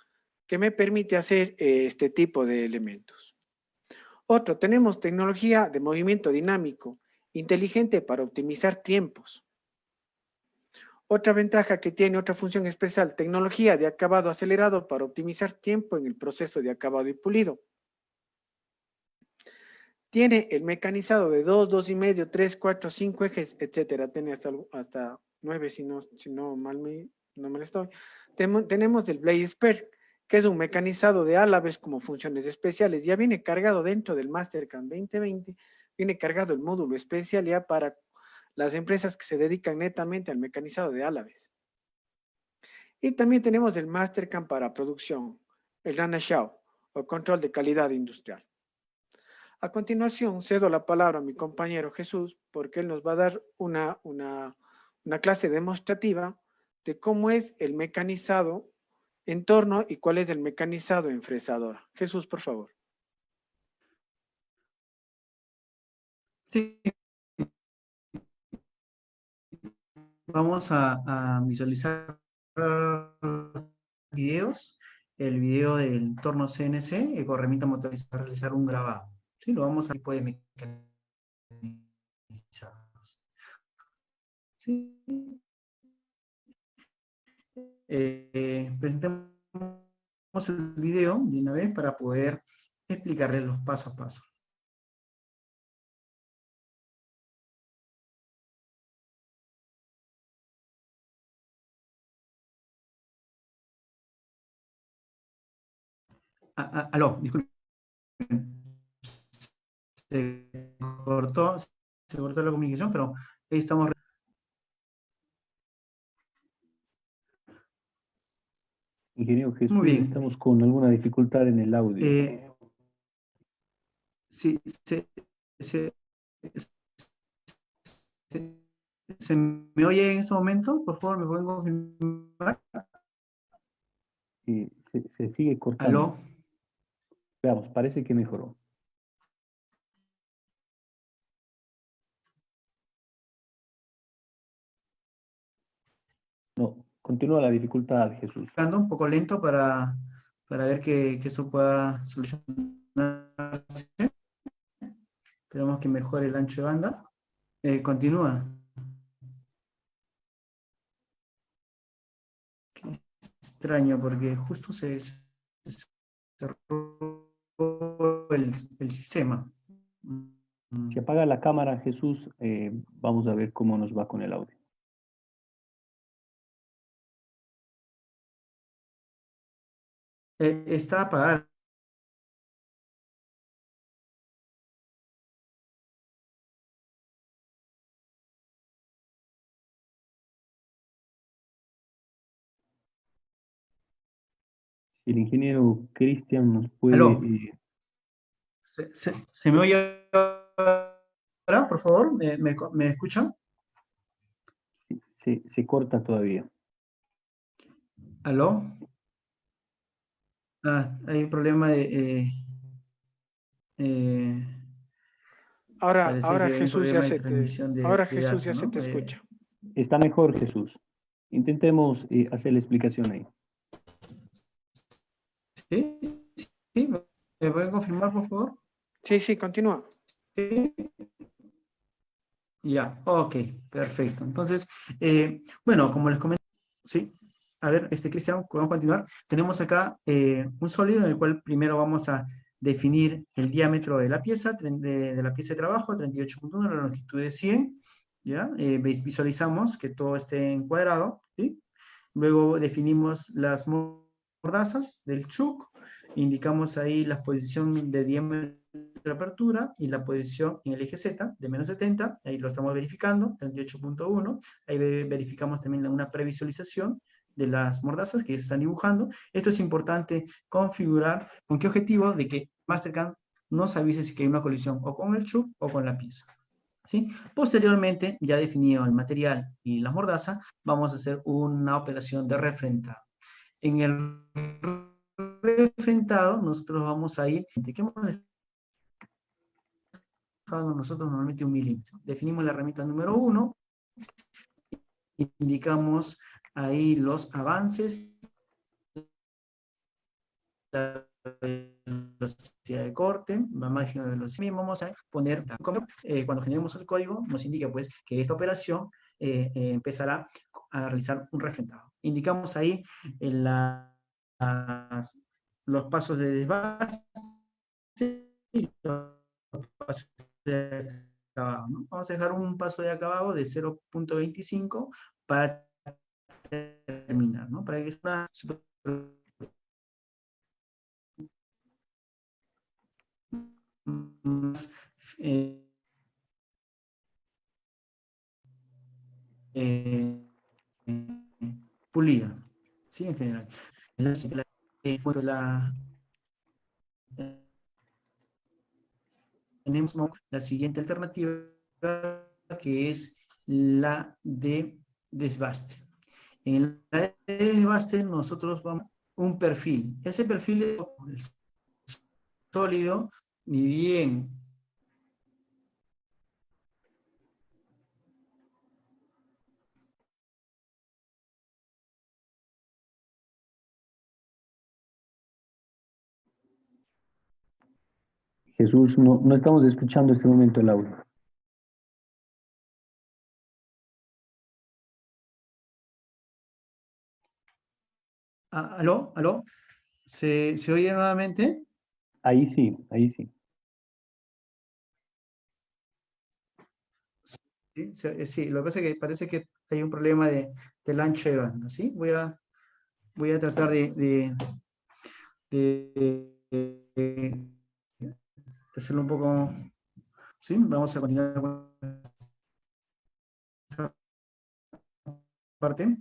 que me permite hacer este tipo de elementos. Otro, tenemos tecnología de movimiento dinámico, inteligente para optimizar tiempos. Otra ventaja que tiene, otra función especial, tecnología de acabado acelerado para optimizar tiempo en el proceso de acabado y pulido. Tiene el mecanizado de 2, 2,5, 3, 4, 5 ejes, etcétera. Tiene hasta 9, si no mal estoy. Tenemos el Blade Spare, que es un mecanizado de álabes como funciones especiales. Ya viene cargado dentro del Mastercam 2020, viene cargado el módulo especial ya para las empresas que se dedican netamente al mecanizado de álabes. Y también tenemos el Mastercam para producción, el Rana Shao, o control de calidad industrial. A continuación, cedo la palabra a mi compañero Jesús, porque él nos va a dar una clase demostrativa de cómo es el mecanizado en torno y cuál es el mecanizado en fresadora. Jesús, por favor. Sí, vamos a visualizar videos. El video del torno CNC con herramienta motorizada, realizar un grabado. Sí, lo vamos a puede mecanizar. Sí. Presentemos el video de una vez para poder explicarles los paso a paso. Aló, disculpen. Se cortó, se cortó la comunicación, pero ahí estamos. Ingeniero Jesús, Muy bien. estamos con alguna dificultad en el audio. Sí, ¿se me oye en este momento? Por favor, ¿me pueden confirmar? Se sigue cortando. ¿Aló? Veamos, parece que mejoró. No, continúa la dificultad, Jesús. Ando un poco lento para ver que eso pueda solucionarse. Esperamos que mejore el ancho de banda. Continúa. Qué extraño, porque justo se cerró el sistema. Si apaga la cámara, Jesús, vamos a ver cómo nos va con el audio. Está apagada. Si el ingeniero Cristian nos puede... ¿Aló? ¿Se me oye ahora, por favor? ¿Me escuchan? Se corta todavía. ¿Aló? Hay un problema de... Ahora parece que hay un Jesús ya problema de se transmisión de Jesús datos, ya se ¿no? te escucha. Está mejor, Jesús. Intentemos hacer la explicación ahí. ¿Sí? ¿Sí? ¿Me pueden confirmar, por favor? Sí, continúa. Sí. Ya, ok, perfecto. Entonces, bueno, como les comenté, sí. A ver, Cristian, vamos a continuar. Tenemos acá un sólido en el cual primero vamos a definir el diámetro de la pieza, de la pieza de trabajo, 38.1, la longitud de 100, ¿ya? Visualizamos que todo esté encuadrado, ¿sí? Luego definimos las mordazas del chuc, indicamos ahí la posición de diámetro de apertura y la posición en el eje Z de menos 70, ahí lo estamos verificando, 38.1, ahí verificamos también una previsualización de las mordazas que se están dibujando. Esto es importante configurar, ¿con qué objetivo? De que Mastercam nos avise si hay una colisión o con el chuc o con la pieza. ¿Sí? Posteriormente, ya definido el material y la mordaza, vamos a hacer una operación de refrentado. En el refrentado, nosotros vamos a ir, ¿qué hemos dejado nosotros normalmente 1 milímetro? Definimos la herramienta número 1, indicamos ahí los avances, la velocidad de corte, la máxima velocidad. Vamos a poner, cuando generemos el código, nos indica pues que esta operación empezará a realizar un refrentado. Indicamos ahí los pasos de desbaste y los pasos de acabado, ¿no? Vamos a dejar un paso de acabado de 0.25 para terminar, ¿no? Para que sea más pulida, ¿sí? En general. Tenemos la siguiente alternativa, que es la de desbaste. En la de desbaste nosotros vamos a un perfil. Ese perfil es sólido, ni bien Jesús, no estamos escuchando en este momento el audio. ¿Aló? ¿Se oye nuevamente? Ahí sí, ahí sí. Sí, sí, lo que pasa es que parece que hay un problema del ancho de banda, ¿sí? Voy a tratar de hacerlo un poco, ¿sí? Vamos a continuar con esta parte.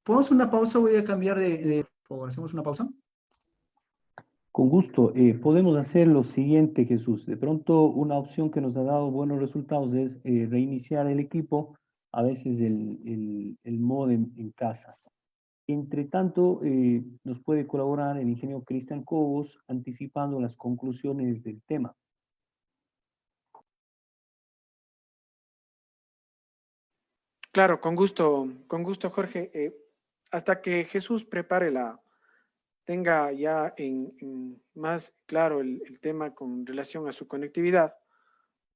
¿Podemos hacer una pausa? Voy a cambiar por favor, ¿hacemos una pausa? Con gusto. Podemos hacer lo siguiente, Jesús. De pronto, una opción que nos ha dado buenos resultados es reiniciar el equipo, a veces el módem en casa. Entre tanto, nos puede colaborar el ingeniero Cristian Cobos anticipando las conclusiones del tema. Claro, con gusto, Jorge. Hasta que Jesús tenga ya en más claro el tema con relación a su conectividad,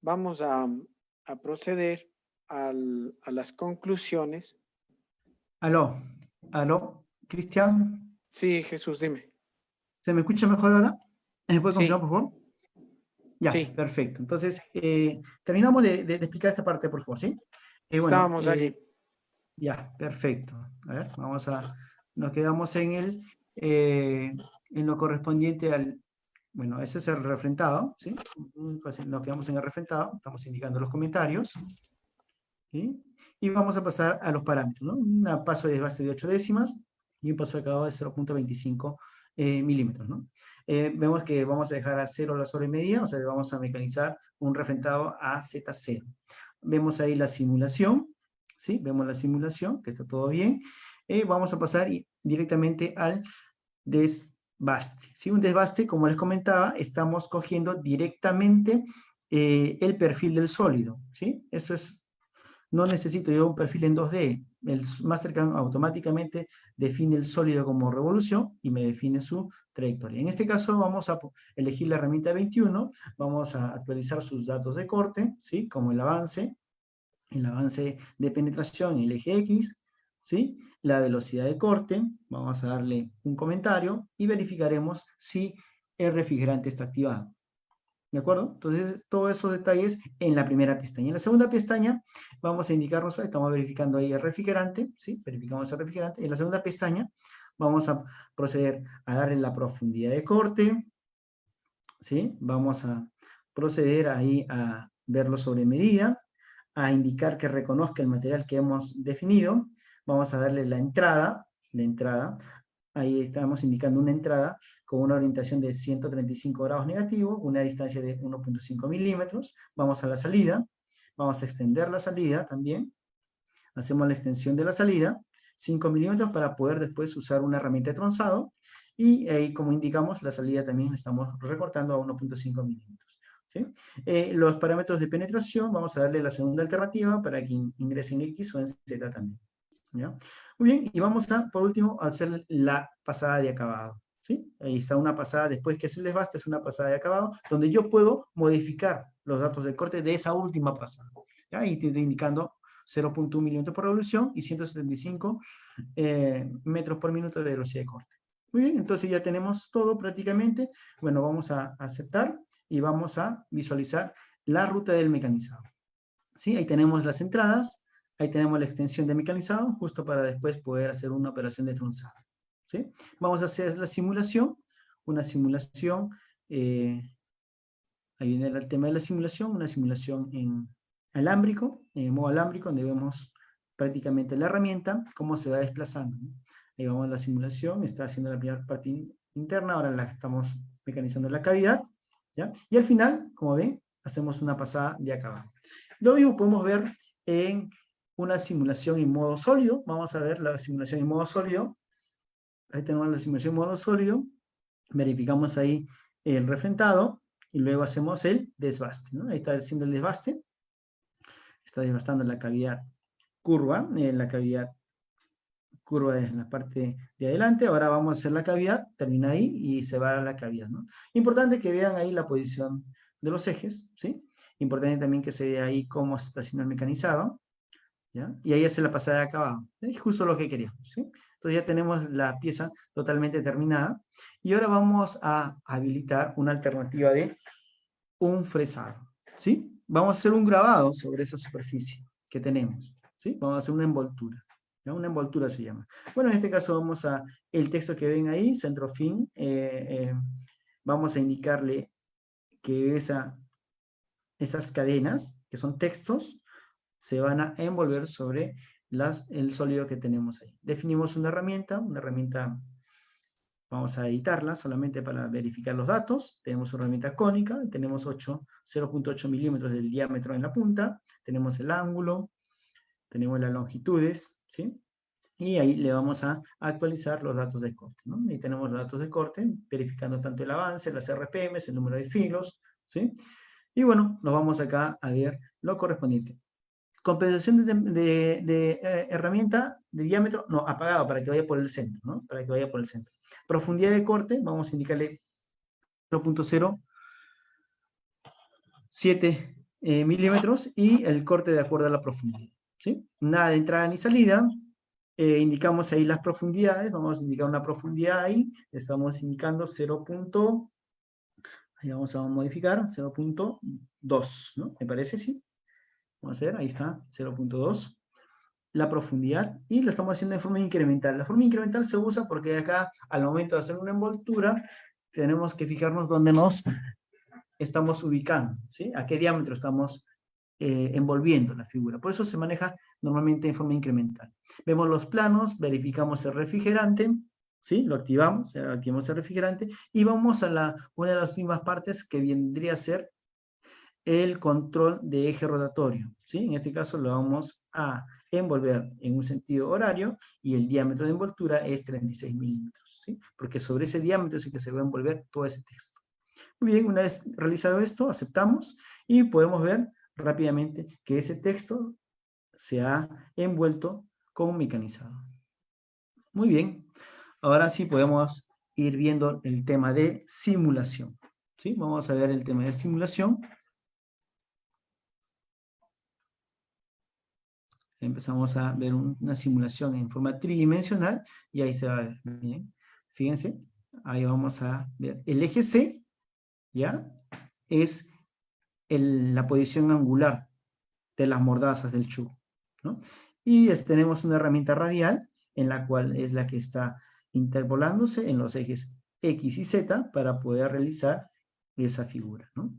vamos a proceder a las conclusiones. Aló, aló, Cristian, Sí, Jesús, dime. ¿se me escucha mejor ahora? ¿Me puede confirmar, Sí, por favor? Ya, sí, perfecto. Entonces, terminamos de explicar esta parte, por favor, ¿sí? Bueno, estábamos allí. ya, perfecto. A ver, nos quedamos en lo correspondiente bueno, ese es el refrentado, ¿sí? Nos quedamos en el refrentado, estamos indicando los comentarios, ¿sí? Y vamos a pasar a los parámetros, ¿no? Un paso de desbaste de 8 décimas y un paso de acabado de 0.25 milímetros, ¿no? Vemos que vamos a dejar a 0 la sobre medida, o sea, vamos a mecanizar un refrentado a Z0. Vemos ahí la simulación, ¿sí? Vemos la simulación, que está todo bien. Vamos a pasar directamente al desbaste, ¿sí? Un desbaste, como les comentaba, estamos cogiendo directamente el perfil del sólido, ¿sí? Eso es, no necesito yo un perfil en 2D. El Mastercam automáticamente define el sólido como revolución y me define su trayectoria. En este caso vamos a elegir la herramienta 21, vamos a actualizar sus datos de corte, ¿sí? Como el avance de penetración en el eje X, ¿sí? La velocidad de corte, vamos a darle un comentario y verificaremos si el refrigerante está activado. ¿De acuerdo? Entonces, todos esos detalles en la primera pestaña. En la segunda pestaña vamos a indicarnos, estamos verificando ahí el refrigerante, ¿sí? Verificamos el refrigerante. En la segunda pestaña vamos a proceder a darle la profundidad de corte, ¿sí? Vamos a proceder ahí a verlo sobre medida, a indicar que reconozca el material que hemos definido. Vamos a darle la entrada, ahí estamos indicando una entrada con una orientación de 135 grados negativo, una distancia de 1.5 milímetros. Vamos a la salida, vamos a extender la salida también. Hacemos la extensión de la salida, 5 milímetros para poder después usar una herramienta de tronzado. Y ahí, como indicamos, la salida también estamos recortando a 1.5 milímetros. ¿Sí? Los parámetros de penetración, vamos a darle la segunda alternativa para que ingrese en X o en Z también. ¿Ya? Muy bien, y vamos a, por último, a hacer la pasada de acabado. ¿Sí? Ahí está una pasada, después que es el desbaste, es una pasada de acabado, donde yo puedo modificar los datos de corte de esa última pasada. ¿Ya? Y estoy indicando 0.1 milímetros por revolución y 175 metros por minuto de velocidad de corte. Muy bien, entonces ya tenemos todo prácticamente. Bueno, vamos a aceptar y vamos a visualizar la ruta del mecanizado. ¿Sí? Ahí tenemos las entradas, ahí tenemos la extensión de mecanizado, justo para después poder hacer una operación de tronzado. ¿Sí? Vamos a hacer la simulación, una simulación, ahí viene el tema de la simulación, una simulación en modo alámbrico, donde vemos prácticamente la herramienta, cómo se va desplazando, ¿no? Ahí vamos a la simulación, está haciendo la primera parte interna, ahora la estamos mecanizando la cavidad, ¿ya? Y al final, como ven, hacemos una pasada de acabado. Lo mismo podemos ver en una simulación en modo sólido. Vamos a ver la simulación en modo sólido. Ahí tenemos la simulación en modo sólido. Verificamos ahí el refrentado y luego hacemos el desbaste, ¿no? Ahí está haciendo el desbaste. Está desbastando la cavidad curva, la cavidad curva es la parte de adelante. Ahora vamos a hacer la cavidad, termina ahí y se va a la cavidad, ¿no? Importante que vean ahí la posición de los ejes, ¿sí? Importante también que se vea ahí cómo se está haciendo el mecanizado, ¿ya? Y ahí hace la pasada de acabado. Es justo lo que queríamos, ¿sí? Entonces ya tenemos la pieza totalmente terminada. Y ahora vamos a habilitar una alternativa de un fresado, ¿sí? Vamos a hacer un grabado sobre esa superficie que tenemos, ¿sí? Vamos a hacer una envoltura, ¿no? Una envoltura se llama. Bueno, en este caso vamos a, el texto que ven ahí, centro fin, vamos a indicarle que esas cadenas, que son textos, se van a envolver sobre el sólido que tenemos ahí. Definimos una herramienta, vamos a editarla solamente para verificar los datos. Tenemos una herramienta cónica, tenemos 0.8 milímetros del diámetro en la punta, tenemos el ángulo, tenemos las longitudes, ¿sí? Y ahí le vamos a actualizar los datos de corte, ¿no? Ahí tenemos los datos de corte, verificando tanto el avance, las RPMs, el número de filos, ¿sí? Y bueno, nos vamos acá a ver lo correspondiente. Compensación de herramienta de diámetro, no, apagado para que vaya por el centro, ¿no? Para que vaya por el centro. Profundidad de corte, vamos a indicarle 0.07 milímetros y el corte de acuerdo a la profundidad, ¿sí? Nada de entrada ni salida. Indicamos ahí las profundidades, vamos a indicar una profundidad ahí, estamos indicando 0. Ahí vamos a modificar 0.2, ¿no? ¿Me parece? Sí. Vamos a ver, ahí está, 0.2. La profundidad, y lo estamos haciendo de forma incremental. La forma incremental se usa porque acá, al momento de hacer una envoltura, tenemos que fijarnos dónde nos estamos ubicando, ¿sí? A qué diámetro estamos envolviendo la figura. Por eso se maneja normalmente en forma incremental. Vemos los planos, verificamos el refrigerante, ¿sí? Lo activamos el refrigerante, y vamos a una de las últimas partes que vendría a ser el control de eje rotatorio, ¿sí? En este caso lo vamos a envolver en un sentido horario y el diámetro de envoltura es 36 milímetros, ¿sí? Porque sobre ese diámetro es el que se va a envolver todo ese texto. Muy bien, una vez realizado esto, aceptamos y podemos ver rápidamente que ese texto se ha envuelto con un mecanizado. Muy bien, ahora sí podemos ir viendo el tema de simulación, ¿sí? Vamos a ver el tema de simulación. Empezamos a ver una simulación en forma tridimensional y ahí se va a ver. Bien, fíjense, ahí vamos a ver el eje C, ¿ya? Es la posición angular de las mordazas del chubo, ¿no? Y tenemos una herramienta radial en la cual es la que está interpolándose en los ejes X y Z para poder realizar esa figura, ¿no?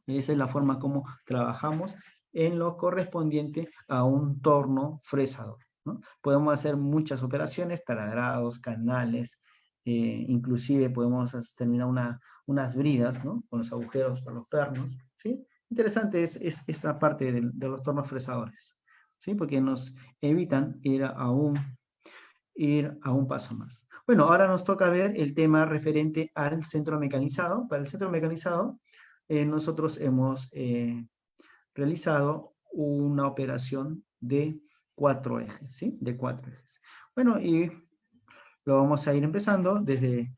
Esa es la forma como trabajamos en lo correspondiente a un torno fresador, ¿no? Podemos hacer muchas operaciones, taladrados, canales, inclusive podemos terminar unas bridas, ¿no? Con los agujeros para los pernos, ¿sí? Interesante es esta parte de los tornos fresadores, ¿sí? Porque nos evitan ir a un paso más. Bueno, ahora nos toca ver el tema referente al centro mecanizado. Para el centro mecanizado, nosotros hemos realizado una operación de 4 ejes, ¿sí? De 4 ejes. Bueno, y lo vamos a ir empezando desde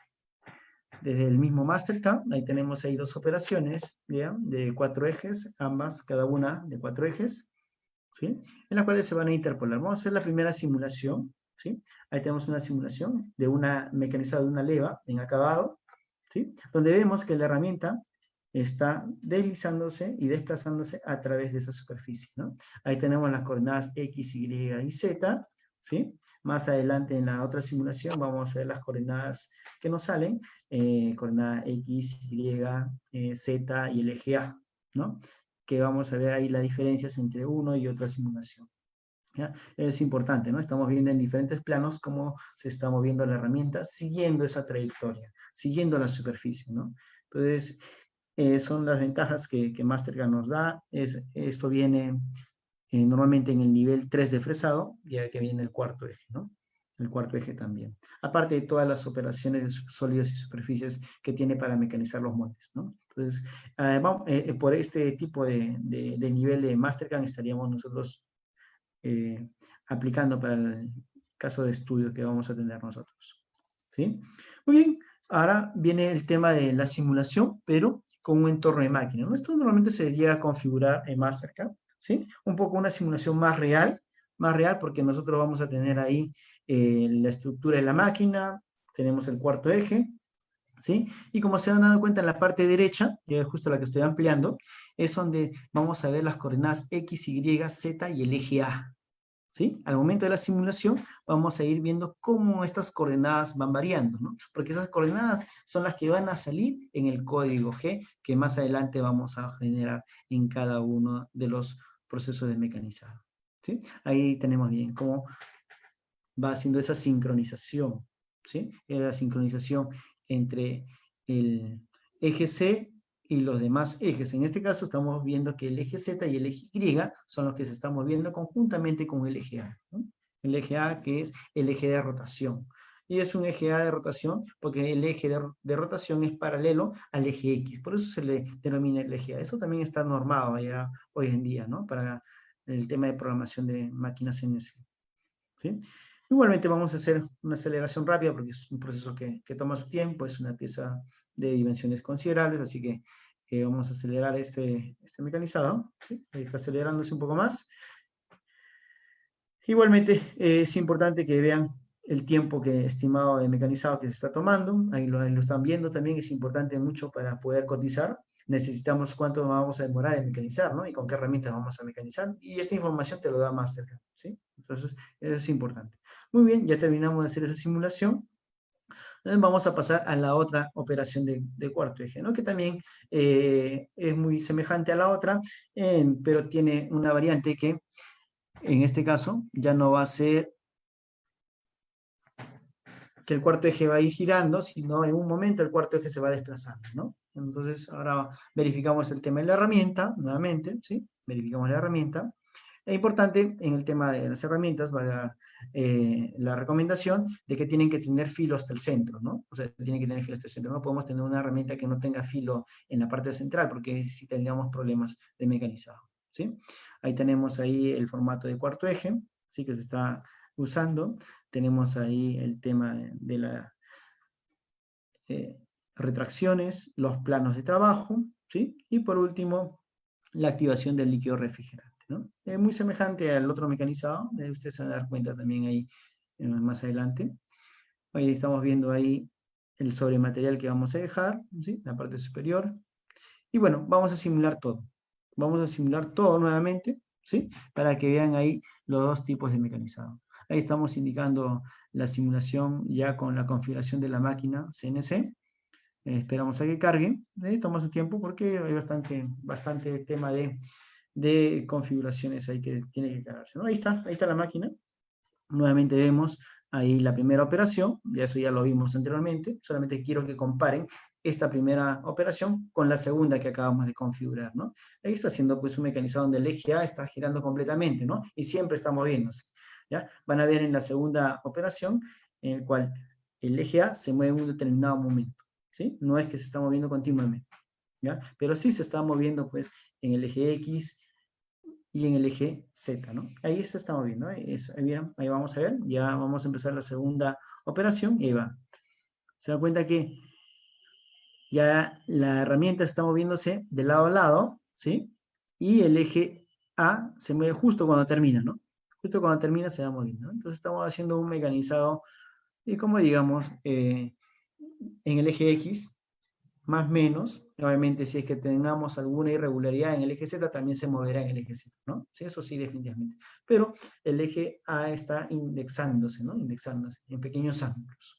el mismo Mastercam. Ahí tenemos ahí 2 operaciones, ¿ya? De 4 ejes, ambas, cada una de 4 ejes, ¿sí? En las cuales se van a interpolar. Vamos a hacer la primera simulación, ¿sí? Ahí tenemos una simulación de una mecanizada de una leva en acabado, ¿sí? Donde vemos que la herramienta está deslizándose y desplazándose a través de esa superficie, ¿no? Ahí tenemos las coordenadas X, Y y Z, ¿sí? Más adelante en la otra simulación vamos a ver las coordenadas que nos salen, coordenada X, Y, Z y el eje A, ¿no? Que vamos a ver ahí las diferencias entre uno y otra simulación, ¿ya? Es importante, ¿no? Estamos viendo en diferentes planos cómo se está moviendo la herramienta siguiendo esa trayectoria, siguiendo la superficie, ¿no? Entonces, son las ventajas que Mastercam nos da. Esto viene normalmente en el nivel 3 de fresado, ya que viene el cuarto eje, ¿no? El cuarto eje también. Aparte de todas las operaciones de sólidos y superficies que tiene para mecanizar los moldes, ¿no? Entonces, por este tipo de nivel de Mastercam estaríamos nosotros aplicando para el caso de estudio que vamos a tener nosotros, ¿sí? Muy bien, ahora viene el tema de la simulación, pero con un entorno de máquina, ¿no? Esto normalmente se llega a configurar en Mastercam, ¿sí? Un poco una simulación más real, más real porque nosotros vamos a tener ahí la estructura de la máquina, tenemos el cuarto eje, ¿sí? Y como se han dado cuenta en la parte derecha, que es justo la que estoy ampliando, es donde vamos a ver las coordenadas X, Y, Z y el eje A, ¿sí? Al momento de la simulación vamos a ir viendo cómo estas coordenadas van variando, ¿no? Porque esas coordenadas son las que van a salir en el código G que más adelante vamos a generar en cada uno de los procesos de mecanizado, ¿sí? Ahí tenemos bien cómo va haciendo esa sincronización, ¿sí? La sincronización entre el eje C y los demás ejes. En este caso estamos viendo que el eje Z y el eje Y son los que se están moviendo conjuntamente con el eje A, ¿no? El eje A que es el eje de rotación. Y es un eje A de rotación porque el eje de rotación es paralelo al eje X. Por eso se le denomina el eje A. Eso también está normado ya hoy en día, ¿no? Para el tema de programación de máquinas CNC, ¿sí? Igualmente vamos a hacer una aceleración rápida porque es un proceso que toma su tiempo, es una pieza de dimensiones considerables, así que vamos a acelerar este mecanizado, ¿sí? Ahí está acelerándose un poco más. Igualmente es importante que vean el tiempo estimado de mecanizado que se está tomando, ahí lo están viendo también, es importante mucho para poder cotizar. Necesitamos cuánto vamos a demorar en mecanizar, ¿no? Y con qué herramientas vamos a mecanizar. Y esta información te lo da más cerca, ¿sí? Entonces, eso es importante. Muy bien, ya terminamos de hacer esa simulación. Entonces, vamos a pasar a la otra operación de cuarto eje, ¿no? Que también es muy semejante a la otra, pero tiene una variante que, en este caso, ya no va a ser que el cuarto eje va a ir girando, sino en un momento el cuarto eje se va desplazando, ¿no? Entonces, ahora verificamos el tema de la herramienta, nuevamente, ¿sí? Verificamos la herramienta. Es importante en el tema de las herramientas, la recomendación de que tienen que tener filo hasta el centro, ¿no? O sea, tienen que tener filo hasta el centro. No podemos tener una herramienta que no tenga filo en la parte central, porque sí tendríamos problemas de mecanizado, ¿sí? Ahí tenemos ahí el formato de cuarto eje, ¿sí? Que se está usando. Tenemos ahí el tema de las retracciones, los planos de trabajo, ¿sí? Y por último, la activación del líquido refrigerante, ¿no? Es muy semejante al otro mecanizado, ustedes se van a dar cuenta también ahí más adelante. Ahí estamos viendo ahí el sobrematerial que vamos a dejar, ¿sí? La parte superior. Y bueno, vamos a simular todo. Vamos a simular todo nuevamente, ¿sí? Para que vean ahí los dos tipos de mecanizado. Ahí estamos indicando la simulación ya con la configuración de la máquina CNC. Esperamos a que cargue. Toma su tiempo porque hay bastante tema de configuraciones ahí que tiene que cargarse, ¿no? Ahí está la máquina. Nuevamente vemos ahí la primera operación, ya eso ya lo vimos anteriormente, solamente quiero que comparen esta primera operación con la segunda que acabamos de configurar, ¿no? Ahí está haciendo pues un mecanizado donde el eje A está girando completamente, ¿no? Y siempre está moviéndose, ¿ya? Van a ver en la segunda operación en el cual el eje A se mueve en un determinado momento, ¿sí? No es que se está moviendo continuamente, ¿ya? Pero sí se está moviendo pues en el eje X y en el eje Z, ¿no? Ahí se está moviendo, ahí vamos a ver, ya vamos a empezar la segunda operación y ahí va. Se da cuenta que ya la herramienta está moviéndose de lado a lado, ¿sí? Y el eje A se mueve justo cuando termina, ¿no? Justo cuando termina se va moviendo, ¿no? Entonces estamos haciendo un mecanizado, y como digamos, en el eje X, más o menos, obviamente si es que tengamos alguna irregularidad en el eje Z, también se moverá en el eje Z, ¿no? Sí, eso sí, definitivamente. Pero el eje A está indexándose, ¿no? Indexándose en pequeños ángulos.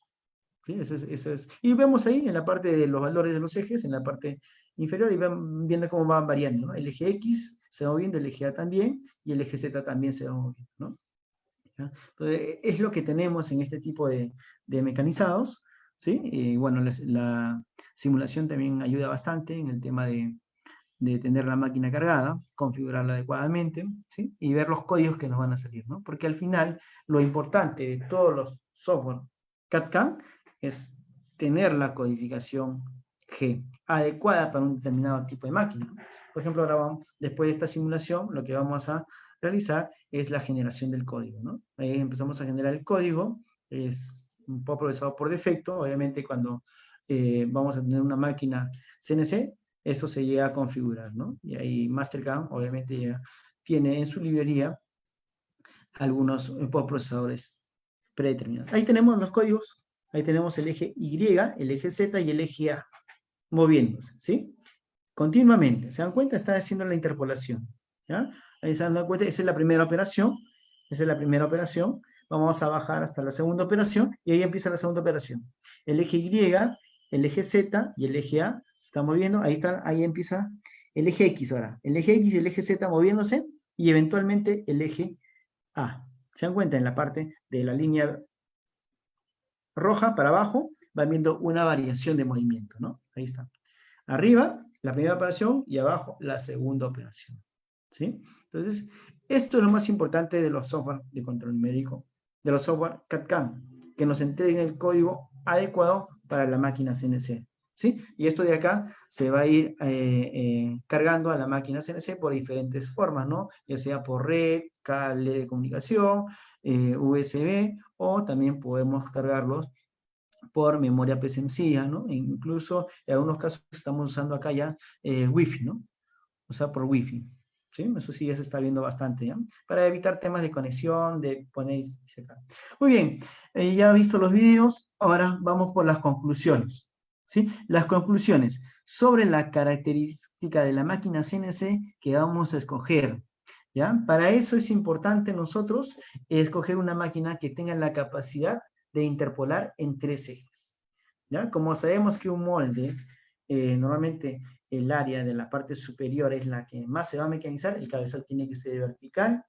¿Sí? Ese es. Y vemos ahí en la parte de los valores de los ejes, en la parte inferior, y van viendo cómo van variando, ¿no? El eje X se va moviendo, el eje A también, y el eje Z también se va moviendo, ¿no? ¿Ya? Entonces, es lo que tenemos en este tipo de mecanizados, ¿sí? Y bueno, la simulación también ayuda bastante en el tema de tener la máquina cargada, configurarla adecuadamente, ¿sí? Y ver los códigos que nos van a salir, ¿no? Porque al final, lo importante de todos los software CAD/CAM es tener la codificación G adecuada para un determinado tipo de máquina, ¿no? Por ejemplo, ahora después de esta simulación, lo que vamos a realizar es la generación del código, ¿no? Ahí empezamos a generar el código, es un poco procesado por defecto, obviamente cuando vamos a tener una máquina CNC, esto se llega a configurar, ¿no? Y ahí Mastercam, obviamente, ya tiene en su librería algunos procesadores predeterminados. Ahí tenemos los códigos, ahí tenemos el eje Y, el eje Z y el eje A moviéndose, ¿sí? Continuamente, ¿se dan cuenta? Está haciendo la interpolación, ¿ya? Ahí se dan cuenta, esa es la primera operación, esa es la primera operación. Vamos a bajar hasta la segunda operación y ahí empieza la segunda operación. El eje Y, el eje Z y el eje A se están moviendo, ahí está, ahí empieza el eje X ahora. El eje X y el eje Z moviéndose y eventualmente el eje A. ¿Se dan cuenta? En la parte de la línea roja para abajo van viendo una variación de movimiento, ¿no? Ahí está. Arriba, la primera operación y abajo, la segunda operación, ¿sí? Entonces, esto es lo más importante de los software de control numérico, de los software CAD/CAM, que nos entreguen el código adecuado para la máquina CNC, ¿sí? Y esto de acá se va a ir cargando a la máquina CNC por diferentes formas, ¿no? Ya sea por red, cable de comunicación, USB, o también podemos cargarlos por memoria presencial, ¿no? E incluso en algunos casos estamos usando acá ya Wi-Fi, ¿no? O sea, por Wi-Fi, ¿sí? Eso sí ya se está viendo bastante, ¿ya? Para evitar temas de conexión, de poner... etc. Muy bien, ya visto los vídeos, ahora vamos por las conclusiones, ¿sí? Las conclusiones sobre la característica de la máquina CNC que vamos a escoger, ¿ya? Para eso es importante nosotros escoger una máquina que tenga la capacidad de interpolar en 3 ejes, ¿ya? Como sabemos que un molde, normalmente el área de la parte superior es la que más se va a mecanizar, el cabezal tiene que ser vertical,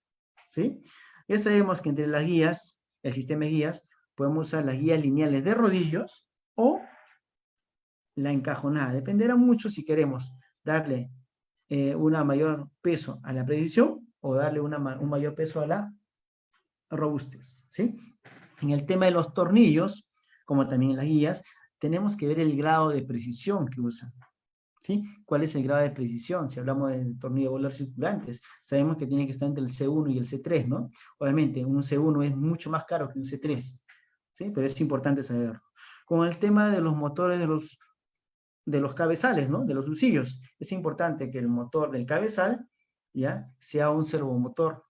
¿sí? Ya sabemos que entre las guías, el sistema de guías, podemos usar las guías lineales de rodillos o la encajonada. Dependerá mucho si queremos darle un mayor peso a la precisión o darle un mayor peso a la robustez, ¿sí? En el tema de los tornillos, como también en las guías, tenemos que ver el grado de precisión que usan, ¿sí? ¿Cuál es el grado de precisión? Si hablamos de tornillos voladores circulantes, sabemos que tiene que estar entre el C1 y el C3, ¿no? Obviamente, un C1 es mucho más caro que un C3, ¿sí? Pero es importante saberlo. Con el tema de los motores de los cabezales, ¿no? De los husillos, es importante que el motor del cabezal, ¿ya? Sea un servomotor,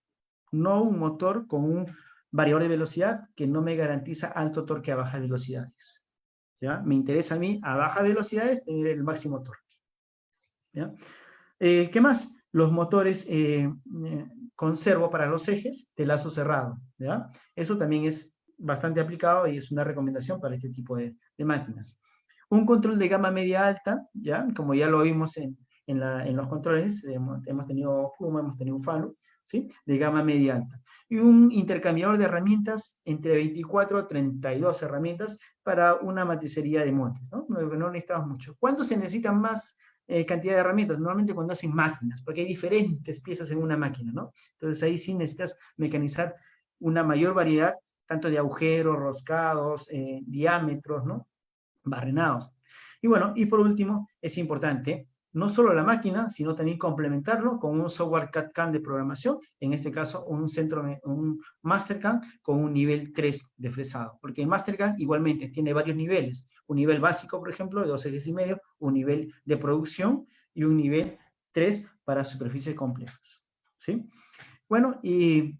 no un motor con un variador de velocidad que no me garantiza alto torque a bajas velocidades, ¿ya? Me interesa a mí a bajas velocidades tener el máximo torque, ¿ya? ¿Qué más? Los motores con servo para los ejes de lazo cerrado, ¿ya? Eso también es bastante aplicado y es una recomendación para este tipo de máquinas. Un control de gama media alta, ¿ya? Como ya lo vimos en los controles, hemos tenido Kuma, hemos tenido Fanuc, ¿sí? De gama media alta. Y un intercambiador de herramientas entre 24 a 32 herramientas para una matricería de montes, ¿no? No necesitamos mucho. ¿Cuánto se necesitan más cantidad de herramientas? Normalmente cuando hacen máquinas, porque hay diferentes piezas en una máquina, ¿no? Entonces ahí sí necesitas mecanizar una mayor variedad, tanto de agujeros, roscados, diámetros, ¿no? Barrenados. Y bueno, y por último, es importante no solo la máquina, sino también complementarlo con un software CAD/CAM de programación, en este caso un Mastercam con un nivel 3 de fresado, porque el Mastercam igualmente tiene varios niveles, un nivel básico, por ejemplo, de 2 ejes y medio, un nivel de producción y un nivel 3 para superficies complejas, ¿sí? Bueno, y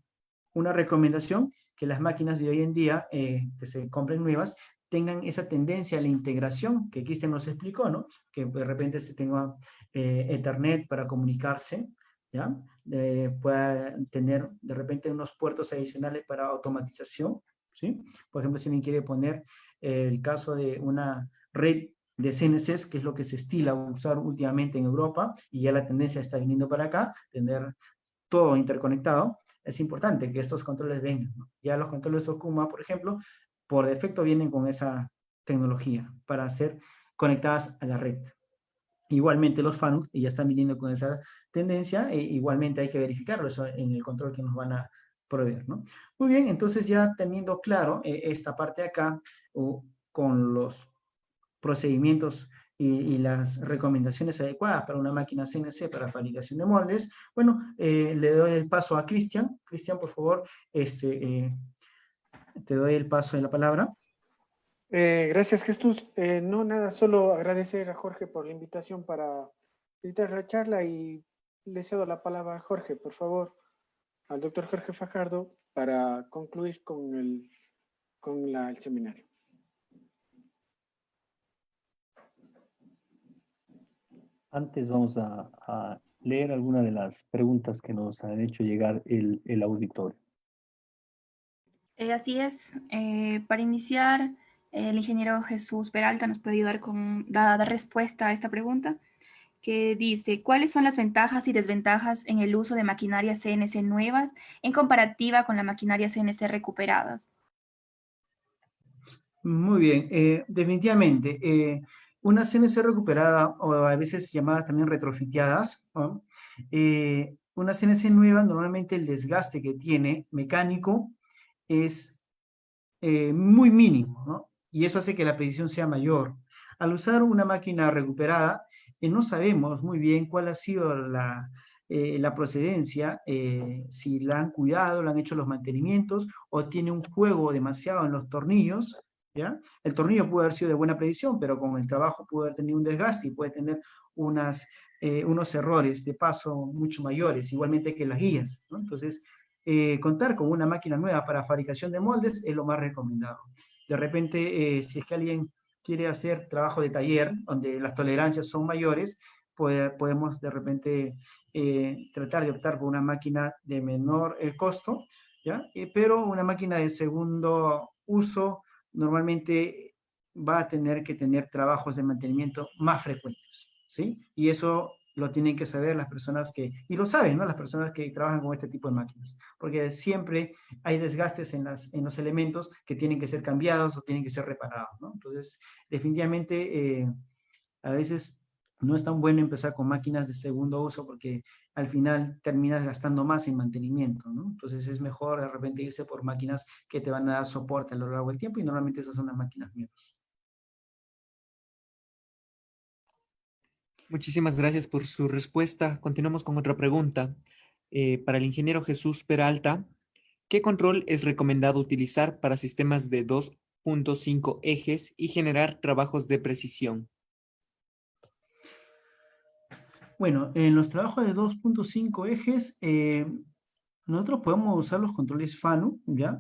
una recomendación, que las máquinas de hoy en día, que se compren nuevas, tengan esa tendencia a la integración que Cristian nos explicó, ¿no? Que de repente se tenga Ethernet para comunicarse, ¿ya? Pueda tener de repente unos puertos adicionales para automatización, ¿sí? Por ejemplo, si alguien quiere poner el caso de una red de CNCs, que es lo que se estila usar últimamente en Europa, y ya la tendencia está viniendo para acá, tener todo interconectado, es importante que estos controles vengan, ¿no? Ya los controles Okuma, por ejemplo, por defecto vienen con esa tecnología para ser conectadas a la red. Igualmente los Fanuc ya están viniendo con esa tendencia, e igualmente hay que verificarlo eso en el control que nos van a proveer, ¿no? Muy bien, entonces ya teniendo claro esta parte de acá, con los procedimientos y las recomendaciones adecuadas para una máquina CNC para fabricación de moldes, bueno, le doy el paso a Cristian. Cristian, por favor, te doy el paso de la palabra. Gracias, Jesús. No, nada, solo agradecer a Jorge por la invitación para editar la charla y le cedo la palabra a Jorge, por favor. al doctor Jorge Fajardo para concluir con el seminario. Antes vamos a leer algunas de las preguntas que nos han hecho llegar el auditorio. Así es. Para iniciar, el ingeniero Jesús Peralta nos puede ayudar con dar respuesta a esta pregunta, que dice, ¿cuáles son las ventajas y desventajas en el uso de maquinarias CNC nuevas en comparativa con la maquinaria CNC recuperadas? Muy bien, definitivamente. Una CNC recuperada, o a veces llamadas también retrofiteadas, ¿no? Una CNC nueva, normalmente el desgaste que tiene mecánico es muy mínimo, ¿no? Y eso hace que la precisión sea mayor. Al usar una máquina recuperada, no sabemos muy bien cuál ha sido la procedencia, si la han cuidado, le han hecho los mantenimientos, o tiene un juego demasiado en los tornillos, ¿ya? El tornillo puede haber sido de buena precisión, pero con el trabajo puede haber tenido un desgaste y puede tener unos errores de paso mucho mayores, igualmente que las guías, ¿no? Entonces, contar con una máquina nueva para fabricación de moldes es lo más recomendado. De repente, si es que alguien quiere hacer trabajo de taller, donde las tolerancias son mayores, podemos de repente tratar de optar por una máquina de menor costo, ¿ya? Pero una máquina de segundo uso normalmente va a tener que tener trabajos de mantenimiento más frecuentes, ¿sí? Y eso lo tienen que saber las personas y lo saben, ¿no? Las personas que trabajan con este tipo de máquinas, porque siempre hay desgastes en los elementos que tienen que ser cambiados o tienen que ser reparados, ¿no? Entonces, definitivamente, a veces no es tan bueno empezar con máquinas de segundo uso porque al final terminas gastando más en mantenimiento, ¿no? Entonces es mejor de repente irse por máquinas que te van a dar soporte a lo largo del tiempo y normalmente esas son las máquinas nuevas. Muchísimas gracias por su respuesta. Continuamos con otra pregunta. Para el ingeniero Jesús Peralta, ¿qué control es recomendado utilizar para sistemas de 2.5 ejes y generar trabajos de precisión? Bueno, en los trabajos de 2.5 ejes, nosotros podemos usar los controles FANU, ¿ya?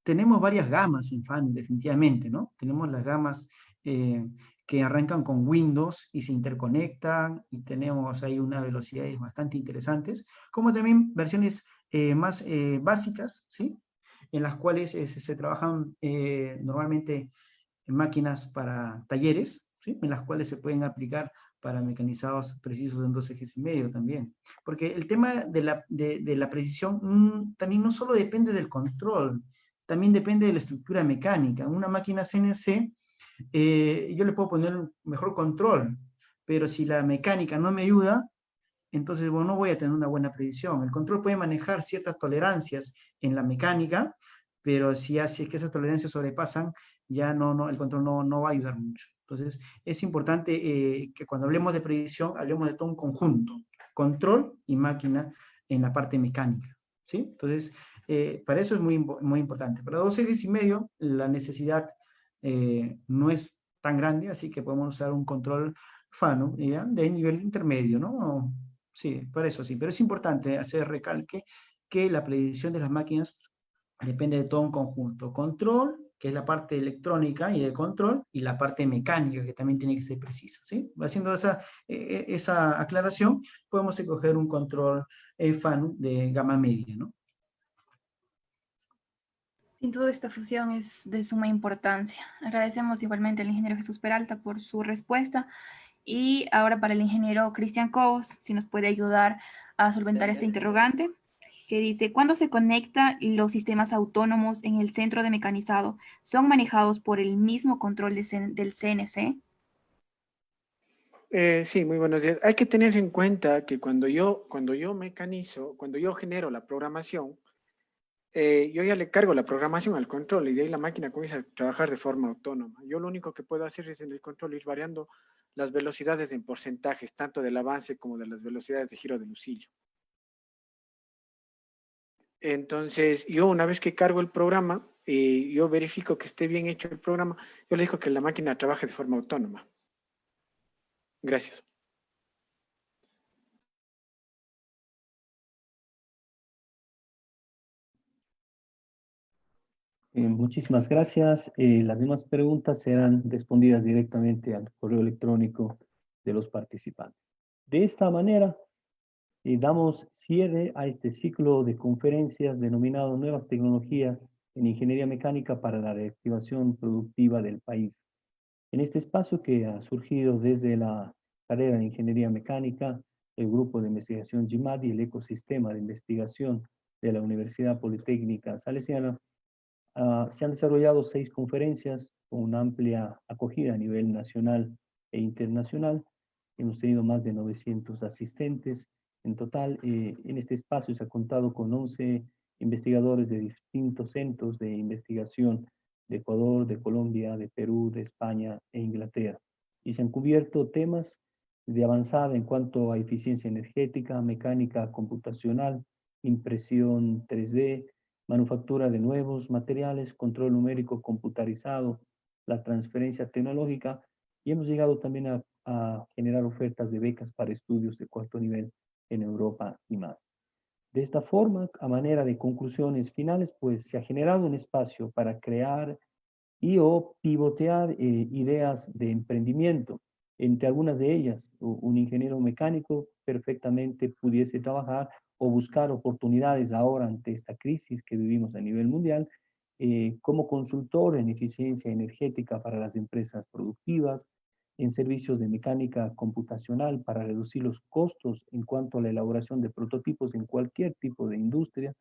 Tenemos varias gamas en FANU, definitivamente, ¿no? Tenemos las gamas que arrancan con Windows y se interconectan, y tenemos ahí unas velocidades bastante interesantes, como también versiones más básicas, ¿sí? En las cuales se trabajan normalmente en máquinas para talleres, ¿sí? En las cuales se pueden aplicar para mecanizados precisos en 2 ejes y medio también. Porque el tema de la precisión también no solo depende del control, también depende de la estructura mecánica. En una máquina CNC, yo le puedo poner un mejor control, pero si la mecánica no me ayuda, entonces bueno, no voy a tener una buena precisión. El control puede manejar ciertas tolerancias en la mecánica, pero si es que esas tolerancias sobrepasan, ya el control no va a ayudar mucho. Entonces, es importante que cuando hablemos de predicción, hablemos de todo un conjunto, control y máquina en la parte mecánica, ¿sí? Entonces, para eso es muy importante. Para 2 ejes y medio, la necesidad no es tan grande, así que podemos usar un control FANU, ¿ya? De nivel intermedio, ¿no? Sí, para eso sí, pero es importante hacer recalque que la predicción de las máquinas depende de todo un conjunto. Control, que es la parte electrónica y de control, y la parte mecánica, que también tiene que ser precisa, ¿sí? Haciendo esa aclaración, podemos escoger un control FANU de gama media, ¿no? Sin duda, esta fusión es de suma importancia. Agradecemos igualmente al ingeniero Jesús Peralta por su respuesta. Y ahora para el ingeniero Cristian Cobos, si nos puede ayudar a solventar este interrogante, que dice, ¿cuándo se conectan los sistemas autónomos en el centro de mecanizado? ¿Son manejados por el mismo control del CNC? Sí, muy buenos días. Hay que tener en cuenta que cuando yo mecanizo, cuando yo genero la programación, yo ya le cargo la programación al control y de ahí la máquina comienza a trabajar de forma autónoma. Yo lo único que puedo hacer es en el control ir variando las velocidades en porcentajes, tanto del avance como de las velocidades de giro del lucillo. Entonces, yo una vez que cargo el programa y yo verifico que esté bien hecho el programa, yo le digo que la máquina trabaje de forma autónoma. Gracias. Muchísimas gracias. Las demás preguntas serán respondidas directamente al correo electrónico de los participantes. De esta manera, damos cierre a este ciclo de conferencias denominado Nuevas Tecnologías en Ingeniería Mecánica para la Reactivación Productiva del País. En este espacio que ha surgido desde la carrera de Ingeniería Mecánica, el grupo de investigación GIMAD y el ecosistema de investigación de la Universidad Politécnica Salesiana, se han desarrollado 6 conferencias con una amplia acogida a nivel nacional e internacional. Hemos tenido más de 900 asistentes. En total, en este espacio se ha contado con 11 investigadores de distintos centros de investigación de Ecuador, de Colombia, de Perú, de España e Inglaterra. Y se han cubierto temas de avanzada en cuanto a eficiencia energética, mecánica computacional, impresión 3D, manufactura de nuevos materiales, control numérico computarizado, la transferencia tecnológica, y hemos llegado también a generar ofertas de becas para estudios de 4º nivel en Europa y más. De esta forma, a manera de conclusiones finales, pues se ha generado un espacio para crear y o pivotear ideas de emprendimiento. Entre algunas de ellas, un ingeniero mecánico perfectamente pudiese trabajar o buscar oportunidades ahora ante esta crisis que vivimos a nivel mundial, como consultor en eficiencia energética para las empresas productivas, en servicios de mecánica computacional para reducir los costos en cuanto a la elaboración de prototipos en cualquier tipo de industria,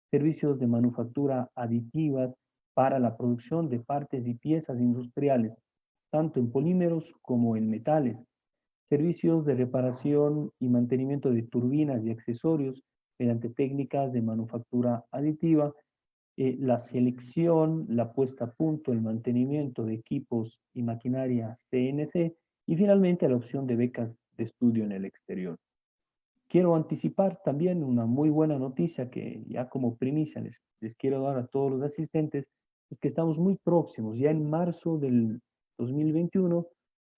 servicios de manufactura aditiva para la producción de partes y piezas industriales, tanto en polímeros como en metales, servicios de reparación y mantenimiento de turbinas y accesorios mediante técnicas de manufactura aditiva, la selección, la puesta a punto, el mantenimiento de equipos y maquinaria CNC, y finalmente la opción de becas de estudio en el exterior. Quiero anticipar también una muy buena noticia que ya como primicia les quiero dar a todos los asistentes, es que estamos muy próximos, ya en marzo del 2021,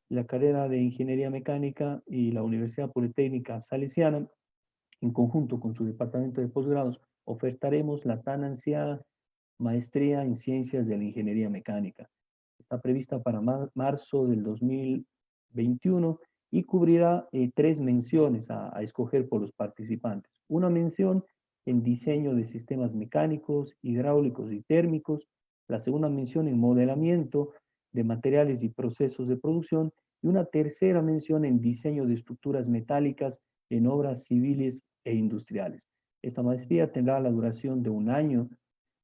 la carrera de Ingeniería Mecánica y la Universidad Politécnica Salesiana, en conjunto con su departamento de posgrados, ofertaremos la tan ansiada maestría en Ciencias de la Ingeniería Mecánica. Está prevista para marzo del 2021 y cubrirá 3 menciones a escoger por los participantes. Una mención en diseño de sistemas mecánicos, hidráulicos y térmicos, la segunda mención en modelamiento de materiales y procesos de producción, y una tercera mención en diseño de estructuras metálicas en obras civiles e industriales. Esta maestría tendrá la duración de 1 año,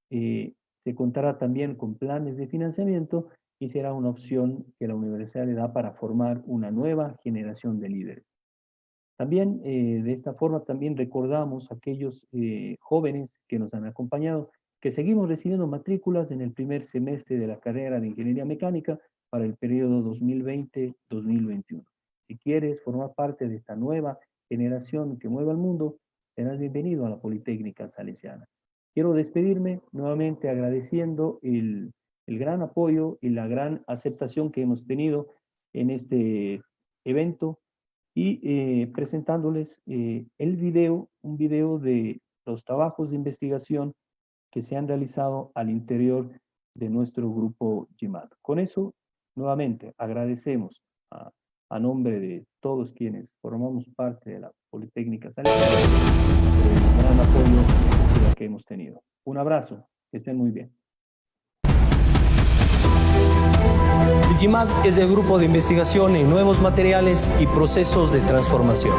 se contará también con planes de financiamiento y será una opción que la universidad le da para formar una nueva generación de líderes. También, de esta forma, también recordamos a aquellos jóvenes que nos han acompañado, que seguimos recibiendo matrículas en el primer semestre de la carrera de Ingeniería Mecánica para el periodo 2020-2021. Si quieres formar parte de esta nueva generación que mueva el mundo, serás bienvenido a la Politécnica Salesiana. Quiero despedirme nuevamente agradeciendo el gran apoyo y la gran aceptación que hemos tenido en este evento y presentándoles un video de los trabajos de investigación que se han realizado al interior de nuestro grupo GIMAD. Con eso, nuevamente, agradecemos a nombre de todos quienes formamos parte de la Politécnica Salesiana el gran apoyo que hemos tenido. Un abrazo, que estén muy bien. El GIMAD es el grupo de investigación en nuevos materiales y procesos de transformación.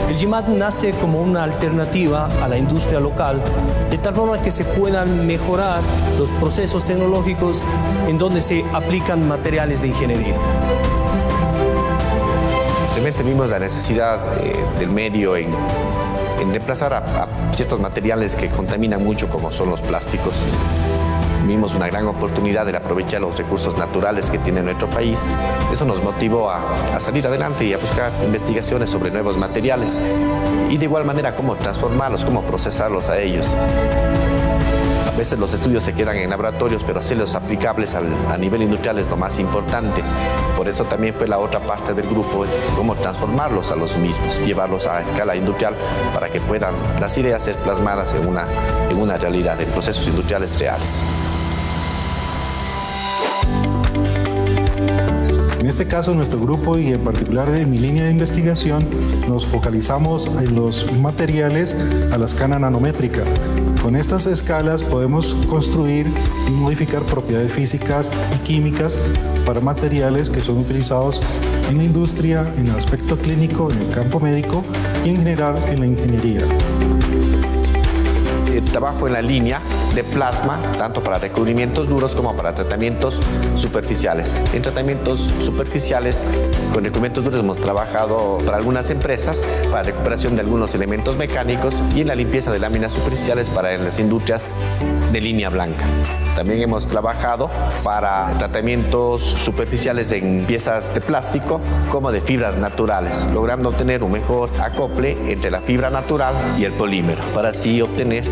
El GIMAD nace como una alternativa a la industria local, de tal forma que se puedan mejorar los procesos tecnológicos en donde se aplican materiales de ingeniería. Realmente vimos la necesidad del medio en reemplazar a ciertos materiales que contaminan mucho, como son los plásticos. Vimos una gran oportunidad de aprovechar los recursos naturales que tiene nuestro país. Eso nos motivó a salir adelante y a buscar investigaciones sobre nuevos materiales y de igual manera cómo transformarlos, cómo procesarlos a ellos. A veces los estudios se quedan en laboratorios, pero hacerlos aplicables a nivel industrial es lo más importante. Por eso también fue la otra parte del grupo, es cómo transformarlos a los mismos, llevarlos a escala industrial para que puedan las ideas ser plasmadas en una realidad, en procesos industriales reales. En este caso, nuestro grupo y en particular en mi línea de investigación, nos focalizamos en los materiales a la escala nanométrica. Con estas escalas podemos construir y modificar propiedades físicas y químicas para materiales que son utilizados en la industria, en el aspecto clínico, en el campo médico y en general en la ingeniería. Trabajo en la línea de plasma, tanto para recubrimientos duros como para tratamientos superficiales. En tratamientos superficiales, con recubrimientos duros hemos trabajado para algunas empresas para recuperación de algunos elementos mecánicos y en la limpieza de láminas superficiales para las industrias de línea blanca. También hemos trabajado para tratamientos superficiales en piezas de plástico como de fibras naturales, logrando obtener un mejor acople entre la fibra natural y el polímero, para así obtener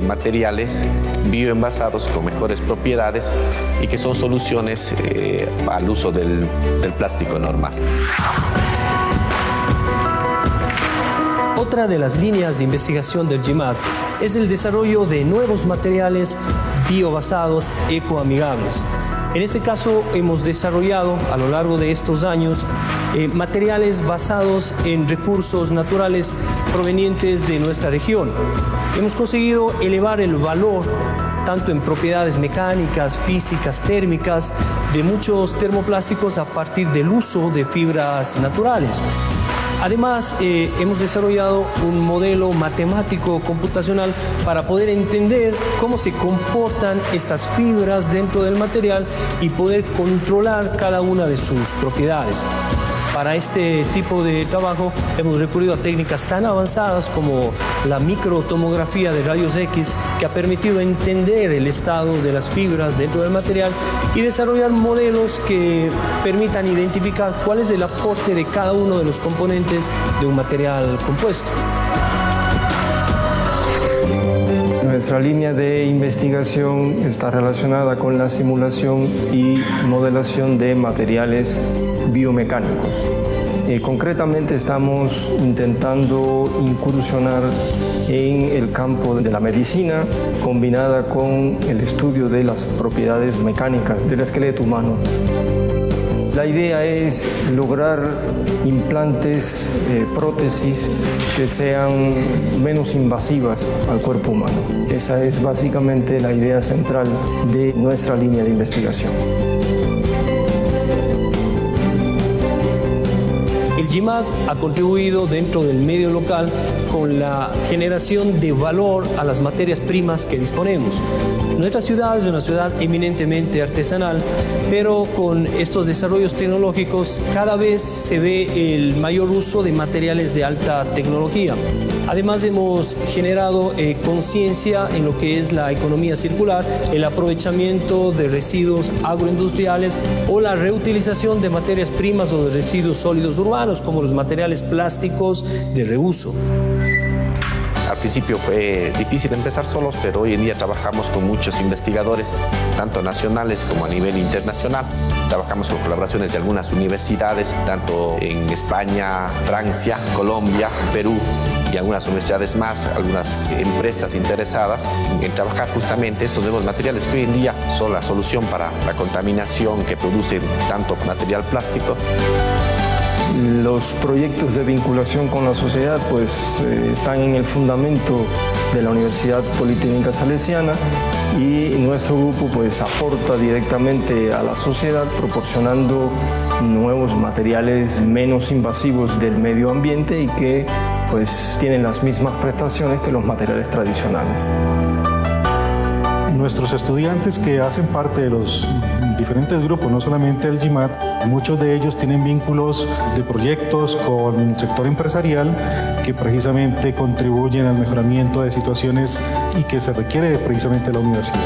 materiales bioenvasados con mejores propiedades y que son soluciones al uso del plástico normal. Otra de las líneas de investigación del GIMAD es el desarrollo de nuevos materiales biobasados ecoamigables. En este caso hemos desarrollado a lo largo de estos años materiales basados en recursos naturales provenientes de nuestra región. Hemos conseguido elevar el valor tanto en propiedades mecánicas, físicas, térmicas de muchos termoplásticos a partir del uso de fibras naturales. Además, hemos desarrollado un modelo matemático computacional para poder entender cómo se comportan estas fibras dentro del material y poder controlar cada una de sus propiedades. Para este tipo de trabajo hemos recurrido a técnicas tan avanzadas como la microtomografía de rayos X, que ha permitido entender el estado de las fibras dentro del material y desarrollar modelos que permitan identificar cuál es el aporte de cada uno de los componentes de un material compuesto. Nuestra línea de investigación está relacionada con la simulación y modelación de materiales biomecánicos. Concretamente estamos intentando incursionar en el campo de la medicina combinada con el estudio de las propiedades mecánicas del esqueleto humano. La idea es lograr implantes, prótesis que sean menos invasivas al cuerpo humano. Esa es básicamente la idea central de nuestra línea de investigación. El GIMAD ha contribuido dentro del medio local con la generación de valor a las materias primas que disponemos. Nuestra ciudad es una ciudad eminentemente artesanal, pero con estos desarrollos tecnológicos cada vez se ve el mayor uso de materiales de alta tecnología. Además, hemos generado conciencia en lo que es la economía circular, el aprovechamiento de residuos agroindustriales o la reutilización de materias primas o de residuos sólidos urbanos, como los materiales plásticos de reuso. Al principio fue difícil empezar solos, pero hoy en día trabajamos con muchos investigadores, tanto nacionales como a nivel internacional. Trabajamos con colaboraciones de algunas universidades, tanto en España, Francia, Colombia, Perú y algunas universidades más, algunas empresas interesadas en trabajar justamente estos nuevos materiales que hoy en día son la solución para la contaminación que produce tanto material plástico. Los proyectos de vinculación con la sociedad pues, están en el fundamento de la Universidad Politécnica Salesiana y nuestro grupo pues, aporta directamente a la sociedad proporcionando nuevos materiales menos invasivos del medio ambiente y que pues, tienen las mismas prestaciones que los materiales tradicionales. Nuestros estudiantes que hacen parte de los diferentes grupos, no solamente el GIMAD, muchos de ellos tienen vínculos de proyectos con el sector empresarial que precisamente contribuyen al mejoramiento de situaciones y que se requiere precisamente de la universidad.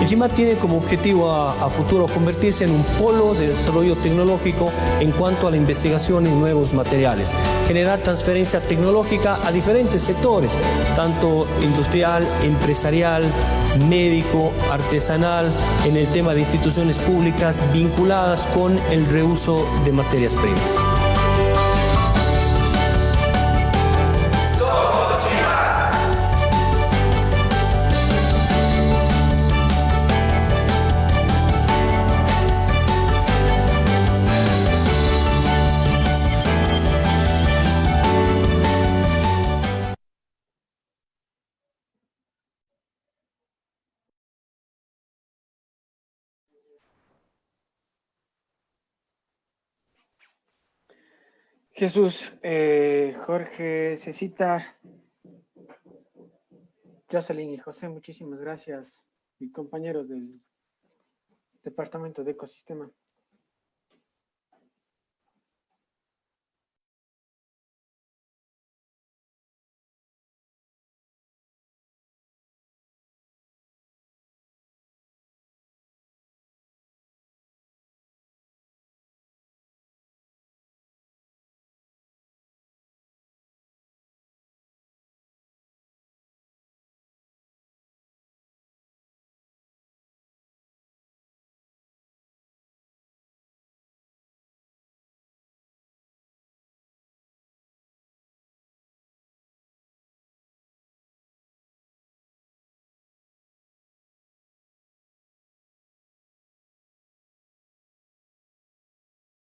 El El GIMAT tiene como objetivo a futuro convertirse en un polo de desarrollo tecnológico en cuanto a la investigación en nuevos materiales, generar transferencia tecnológica a diferentes sectores, tanto industrial, empresarial, médico, artesanal, en el tema de instituciones públicas vinculadas con el reuso de materias primas. Jesús, Jorge, Cecitar, Jocelyn y José, muchísimas gracias, y compañeros del Departamento de Ecosistema.